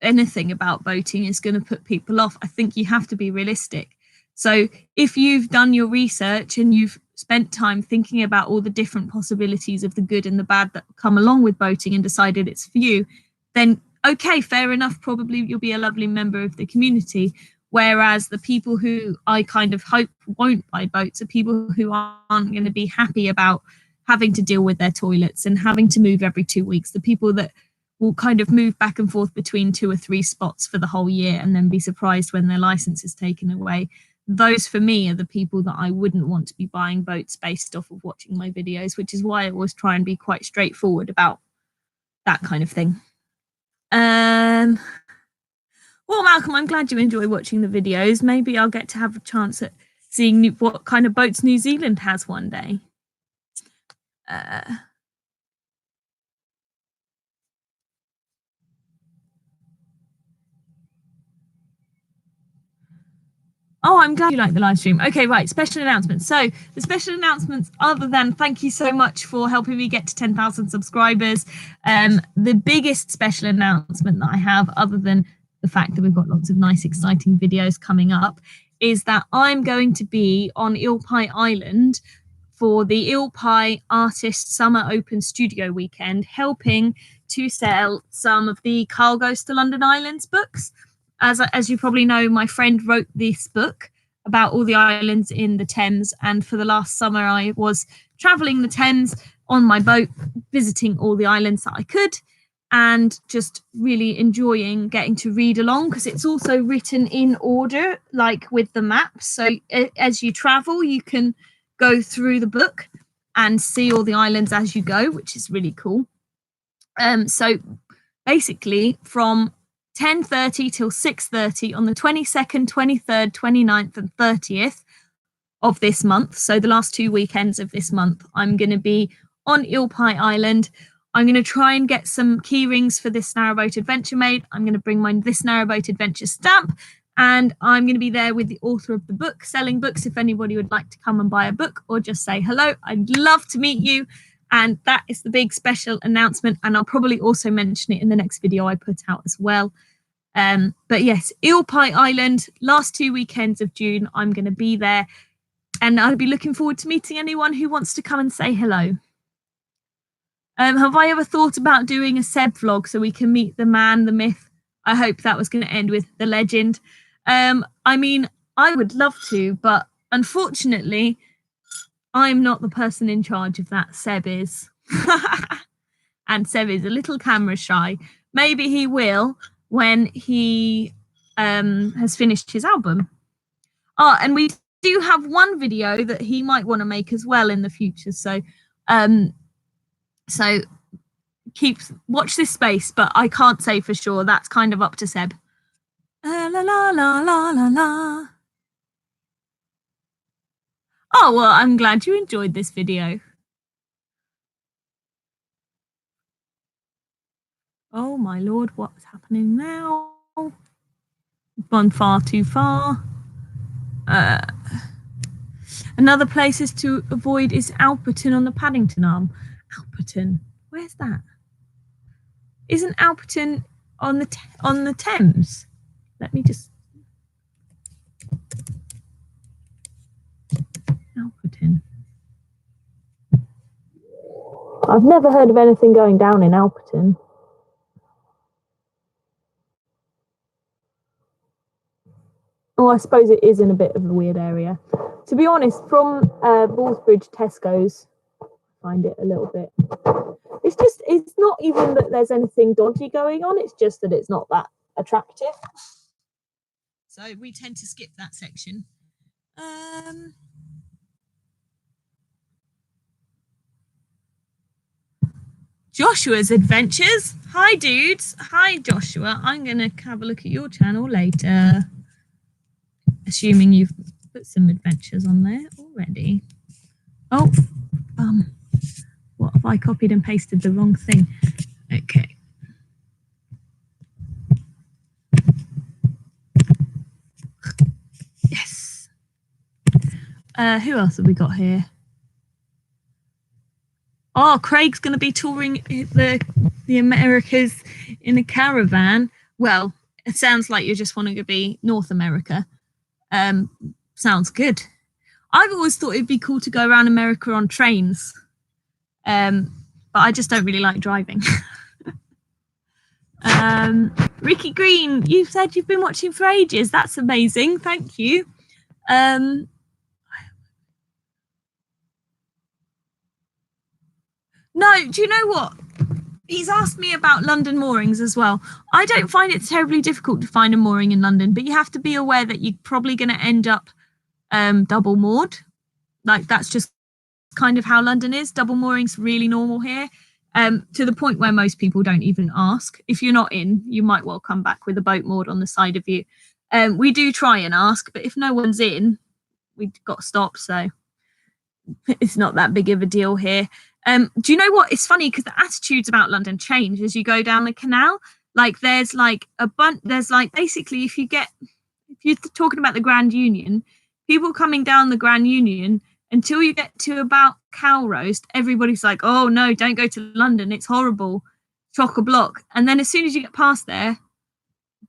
S1: anything about boating is going to put people off. I think you have to be realistic. So if you've done your research and you've spent time thinking about all the different possibilities of the good and the bad that come along with boating and decided it's for you, then okay, fair enough, probably you'll be a lovely member of the community. Whereas the people who I kind of hope won't buy boats are people who aren't going to be happy about having to deal with their toilets and having to move every 2 weeks. The people that will kind of move back and forth between 2 or 3 spots for the whole year and then be surprised when their license is taken away. Those for me are the people that I wouldn't want to be buying boats based off of watching my videos, which is why I always try and be quite straightforward about that kind of thing. Well, Malcolm, I'm glad you enjoy watching the videos. Maybe I'll get to have a chance at seeing what kind of boats New Zealand has one day. Oh, I'm glad you like the live stream. Okay, right, special announcements. So the special announcements, other than thank you so much for helping me get to 10,000 subscribers. The biggest special announcement that I have, other than the fact that we've got lots of nice, exciting videos coming up, is that I'm going to be on Ilpai Island for the Ilpai Artist Summer Open Studio Weekend, helping to sell some of the Carl Goes to London Islands books. As you probably know, my friend wrote this book about all the islands in the Thames. And for the last summer, I was traveling the Thames on my boat, visiting all the islands that I could, and just really enjoying getting to read along, because it's also written in order, like with the maps. So as you travel, you can go through the book and see all the islands as you go, which is really cool. So basically from 10:30 till 6:30 on the 22nd, 23rd, 29th and 30th of this month. So the last 2 weekends of this month, I'm going to be on Ilpai Island. I'm going to try and get some key rings for this Narrowboat Adventure made. I'm going to bring my This Narrowboat Adventure stamp, and I'm going to be there with the author of the book, selling books. If anybody would like to come and buy a book or just say hello, I'd love to meet you. And that is the big special announcement. And I'll probably also mention it in the next video I put out as well. But yes, Ilpai Island, last 2 weekends of June, I'm going to be there. And I'll be looking forward to meeting anyone who wants to come and say hello. Have I ever thought about doing a Seb vlog so we can meet the man, the myth? I hope that was going to end with the legend. I mean, I would love to, but unfortunately, I'm not the person in charge of that. Seb is. And Seb is a little camera shy. Maybe he will when he has finished his album. Oh, and we do have one video that he might want to make as well in the future. So watch this space, but I can't say for sure. That's kind of up to Seb. La la la la la la. Oh, well, I'm glad you enjoyed this video. Oh my lord, what's happening now? We've gone far too far. Another places to avoid is Alperton on the Paddington Arm. Alperton, where's that? Isn't Alperton on the Thames? Let me just. Alperton. I've never heard of anything going down in Alperton. Oh, I suppose it is in a bit of a weird area. To be honest, from Ballsbridge Tesco's, I find it a little bit. It's not even that there's anything dodgy going on. It's just that it's not that attractive. So we tend to skip that section. Joshua's Adventures. Hi, dudes. Hi, Joshua. I'm going to have a look at your channel later. Assuming you've put some adventures on there already. Oh, what have I copied and pasted the wrong thing? Okay. Yes. Who else have we got here? Oh, Craig's going to be touring the Americas in a caravan. Well, it sounds like you're just wanting to be North America. Sounds good. I've always thought it'd be cool to go around America on trains, but I just don't really like driving. Ricky Green, you've said you've been watching for ages. That's amazing. Thank you. No, do you know what? He's asked me about London moorings as well. I don't find it terribly difficult to find a mooring in London, but you have to be aware that you're probably going to end up double moored. Like, that's just kind of how London is. Double mooring's really normal here. to the point where most people don't even ask. If you're not in, you might well come back with a boat moored on the side of you. We do try and ask, but if no one's in, we've got stopped, so it's not that big of a deal here. Do you know what? It's funny because the attitudes about London change as you go down the canal. Like there's like a bunch, there's like basically if you're talking about the Grand Union, people coming down the Grand Union, until you get to about Cow Roast, everybody's like, oh no, don't go to London, it's horrible, chock-a-block. And then as soon as you get past there,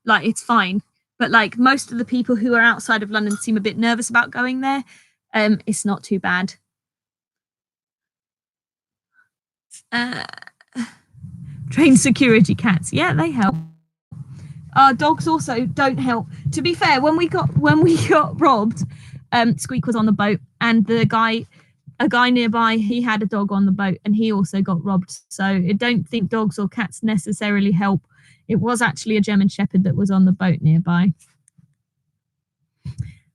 S1: like it's fine. But like most of the people who are outside of London seem a bit nervous about going there. It's not too bad. Train security cats, yeah, they help. Dogs also don't help. To be fair, when we got robbed, Squeak was on the boat, and a guy nearby, he had a dog on the boat, and he also got robbed. So I don't think dogs or cats necessarily help. It was actually a German Shepherd that was on the boat nearby.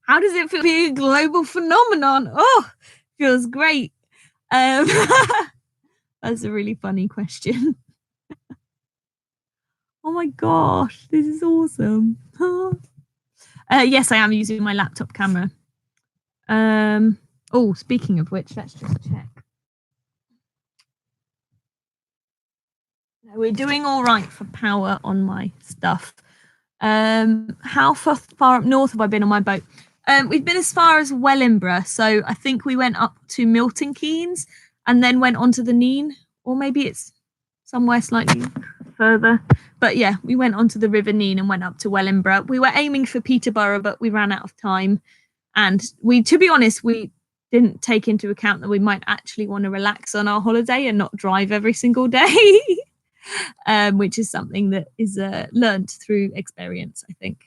S1: How does it feel to be a global phenomenon? Oh, feels great. That's a really funny question. Oh my gosh, this is awesome. Yes, I am using my laptop camera. Oh, speaking of which, let's just check. No, we're doing all right for power on my stuff. How far up north have I been on my boat? We've been as far as Wellingborough, so I think we went up to Milton Keynes and then went on to the Nene, or maybe it's somewhere slightly further. But yeah, we went onto the River Nene and went up to Wellingborough. We were aiming for Peterborough, but we ran out of time. And to be honest, we didn't take into account that we might actually want to relax on our holiday and not drive every single day, which is something that is learned through experience, I think.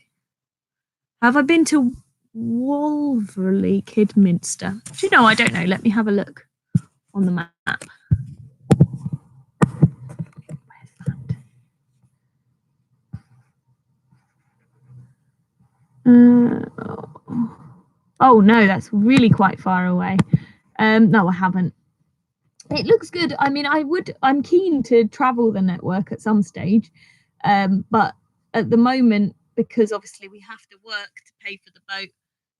S1: Have I been to Wolverley, Kidminster? Do you know? I don't know. Let me have a look on the map. Oh no, that's really quite far away. No, I haven't. It looks good. I mean, I'm keen to travel the network at some stage, but at the moment, because obviously we have to work to pay for the boat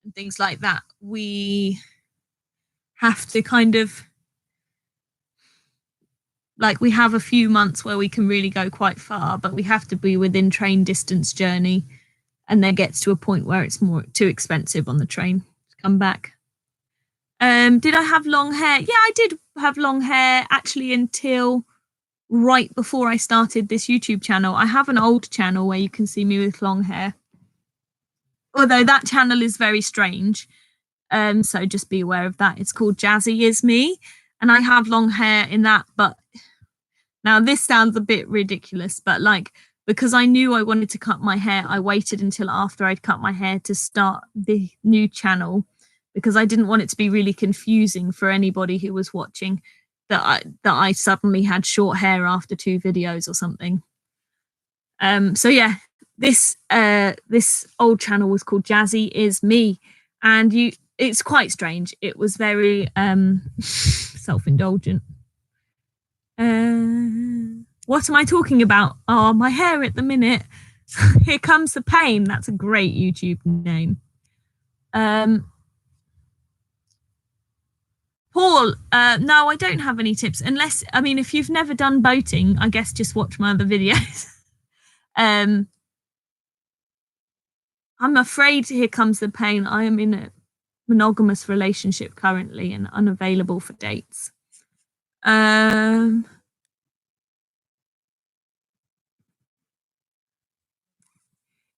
S1: and things like that, we have to kind of like, we have a few months where we can really go quite far, but we have to be within train distance journey, and then gets to a point where it's too expensive on the train to come back. Did I have long hair? Yeah, I did have long hair actually until right before I started this YouTube channel. I have an old channel where you can see me with long hair, although that channel is very strange. So just be aware of that. It's called Jazzy Is Me, and I have long hair in that. But now this sounds a bit ridiculous, but like, because I knew I wanted to cut my hair, I waited until after I'd cut my hair to start the new channel, because I didn't want it to be really confusing for anybody who was watching that I suddenly had short hair after 2 videos or something. So yeah, this old channel was called Jazzy Is Me, and it's quite strange. It was very self-indulgent. What am I talking about? Oh, my hair at the minute. Here Comes the Pain. That's a great YouTube name. Paul, no, I don't have any tips, unless, I mean, if you've never done boating, I guess just watch my other videos. I'm afraid Here Comes the Pain. I am in a monogamous relationship currently and unavailable for dates.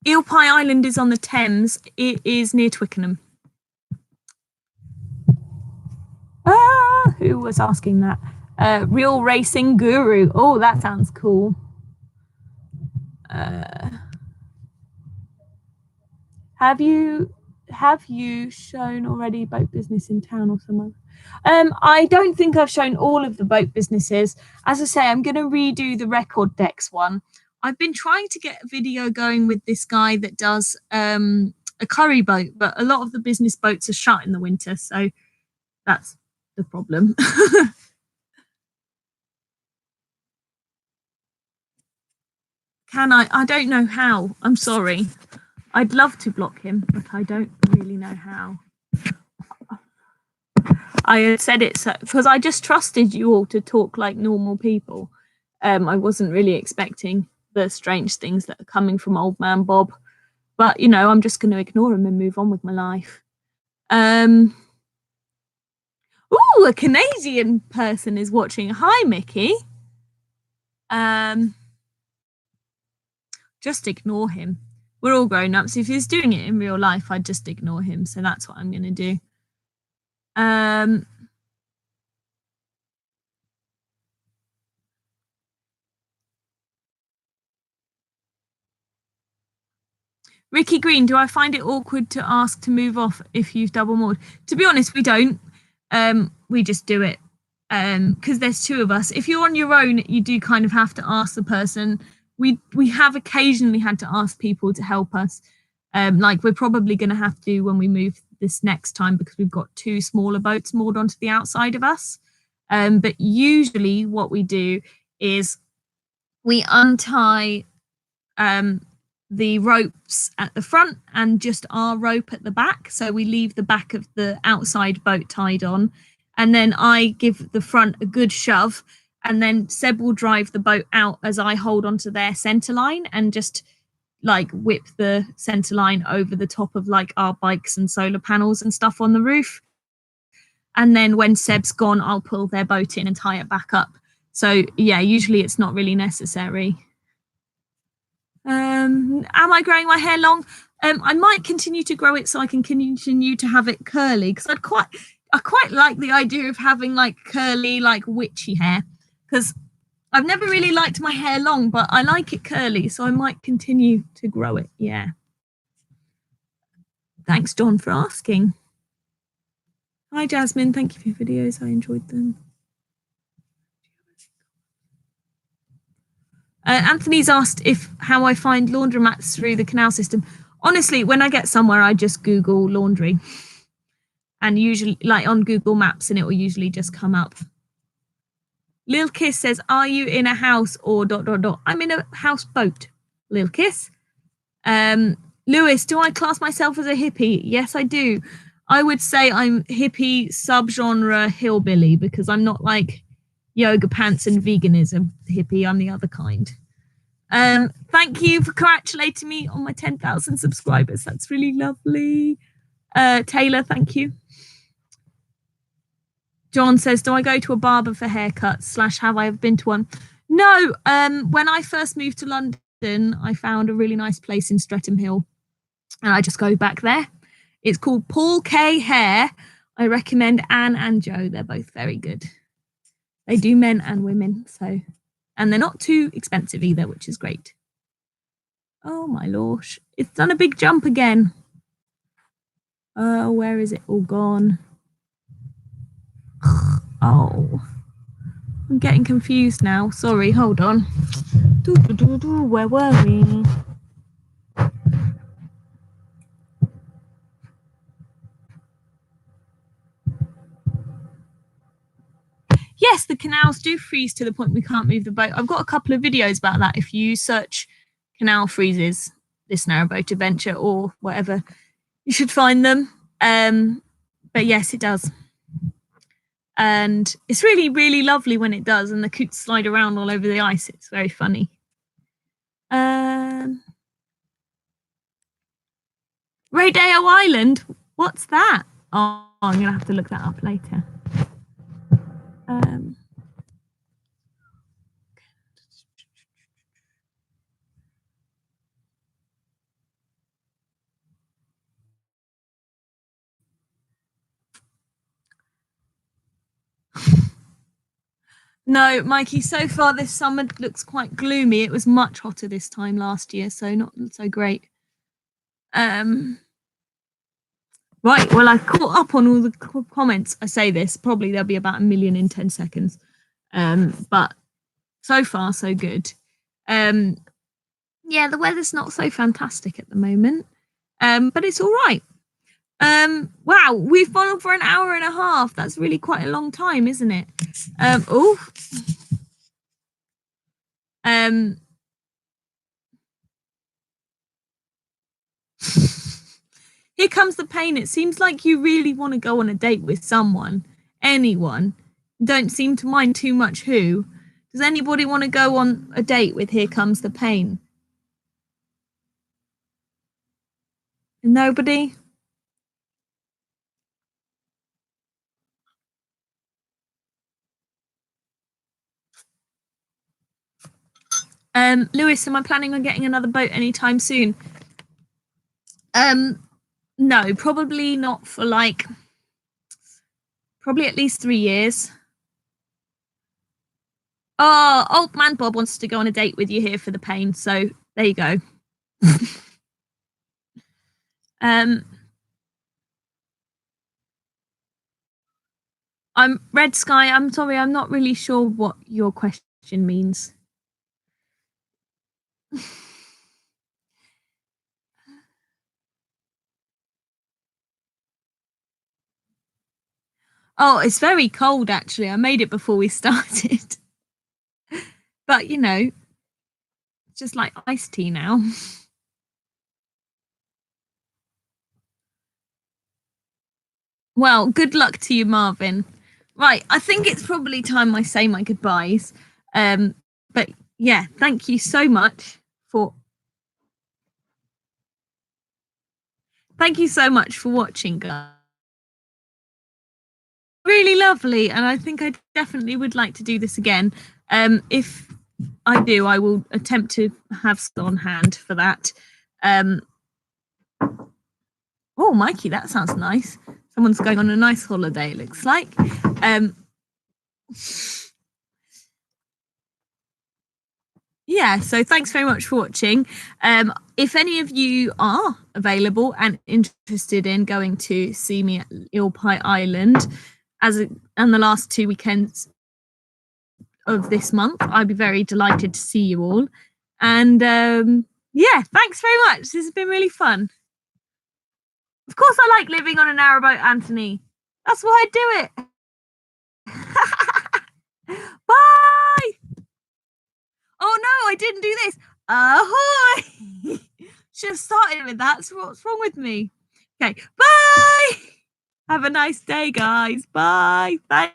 S1: Eel Pie Island is on the Thames. It is near Twickenham. Who was asking that? Real Racing Guru. Oh, that sounds cool. Have you shown already boat business in town or somewhere? I don't think I've shown all of the boat businesses. As I say, I'm going to redo the record decks one. I've been trying to get a video going with this guy that does a curry boat, but a lot of the business boats are shut in the winter, so that's the problem. Can I? I don't know how. I'm sorry. I'd love to block him, but I don't really know how. I had said it because I just trusted you all to talk like normal people. I wasn't really expecting the strange things that are coming from Old Man Bob, but you know, I'm just going to ignore him and move on with my life. Ooh, a Canadian person is watching. Hi, Mickey. Just ignore him. We're all grown ups. If he's doing it in real life, I'd just ignore him. So that's what I'm going to do. Ricky Green, do I find it awkward to ask to move off if you've double moored? To be honest, we don't. We just do it because there's two of us. If you're on your own, you do kind of have to ask the person. We have occasionally had to ask people to help us. Like we're probably going to have to when we move this next time because we've got two smaller boats moored onto the outside of us. But usually what we do is we untie the ropes at the front and just our rope at the back. So we leave the back of the outside boat tied on. And then I give the front a good shove. And then Seb will drive the boat out as I hold onto their center line and just like whip the center line over the top of like our bikes and solar panels and stuff on the roof. And then when Seb's gone, I'll pull their boat in and tie it back up. So yeah, usually it's not really necessary. Am I growing my hair long? I might continue to grow it so I can continue to have it curly because I quite like the idea of having like curly, like witchy hair because I've never really liked my hair long, but I like it curly, so I might continue to grow it. Yeah. Thanks, John, for asking. Hi, Jasmin. Thank you for your videos. I enjoyed them. Anthony's asked how I find laundromats through the canal system. Honestly, when I get somewhere, I just Google laundry and usually like on Google Maps and it will usually just come up. Lil Kiss says, are you in a house or ... I'm in a houseboat, Lil Kiss. Lewis, do I class myself as a hippie? Yes, I do. I would say I'm hippie subgenre hillbilly because I'm not like yoga pants and veganism hippie. I'm the other kind. Thank you for congratulating me on my 10,000 subscribers. That's really lovely. Taylor, thank you. John says, do I go to a barber for haircuts / have I ever been to one? No. When I first moved to London, I found a really nice place in Streatham Hill and I just go back there. It's called Paul K Hair. I recommend Anne and Joe. They're both very good. They do men and women, so, and they're not too expensive either, which is great. Oh my lorsh, it's done a big jump again. Oh, where is it all gone? Oh, I'm getting confused now. Sorry, hold on. Where were we? Yes, the canals do freeze to the point we can't move the boat. I've got a couple of videos about that. If you search canal freezes, this narrowboat adventure or whatever, you should find them. But yes, it does. And it's really, really lovely when it does. And the coots slide around all over the ice. It's very funny. Rodeo Island? What's that? Oh, I'm going to have to look that up later. No, Mikey, so far this summer looks quite gloomy. It was much hotter this time last year, so not so great. Right, well, I caught up on all the comments. I say this, probably there'll be about 1 million in 10 seconds. But so far, so good. Yeah, the weather's not so fantastic at the moment, but it's all right. Wow, we've gone for an hour and a half. That's really quite a long time, isn't it?
S2: Here comes the pain. It seems like you really want to go on a date with someone. Anyone. Don't seem to mind too much who. Does anybody want to go on a date with Here Comes the Pain? Nobody? Lewis, am I planning on getting another boat anytime soon? No, probably not for probably at least 3 years. Oh, old man Bob wants to go on a date with you Here for the Pain, so there you go. I'm Red Sky. I'm sorry, I'm not really sure what your question means. Oh, it's very cold actually. I made it before we started. But you know, it's just like iced tea now. Well, good luck to you, Marvin. Right, I think it's probably time I say my goodbyes. But yeah, thank you so much for watching, guys. Really lovely, and I think I definitely would like to do this again. If I do, I will attempt to have on hand for that. Oh, Mikey, that sounds nice. Someone's going on a nice holiday, it looks like. Yeah, so thanks very much for watching. If any of you are available and interested in going to see me at Eel Pie Island and the last 2 weekends of this month, I'd be very delighted to see you all. And yeah, thanks very much. This has been really fun. Of course, I like living on a narrowboat, Anthony. That's why I do it. Bye. Oh no, I didn't do this. Ahoy! Should have started with that. So what's wrong with me? Okay, bye. Have a nice day, guys. Bye. Bye.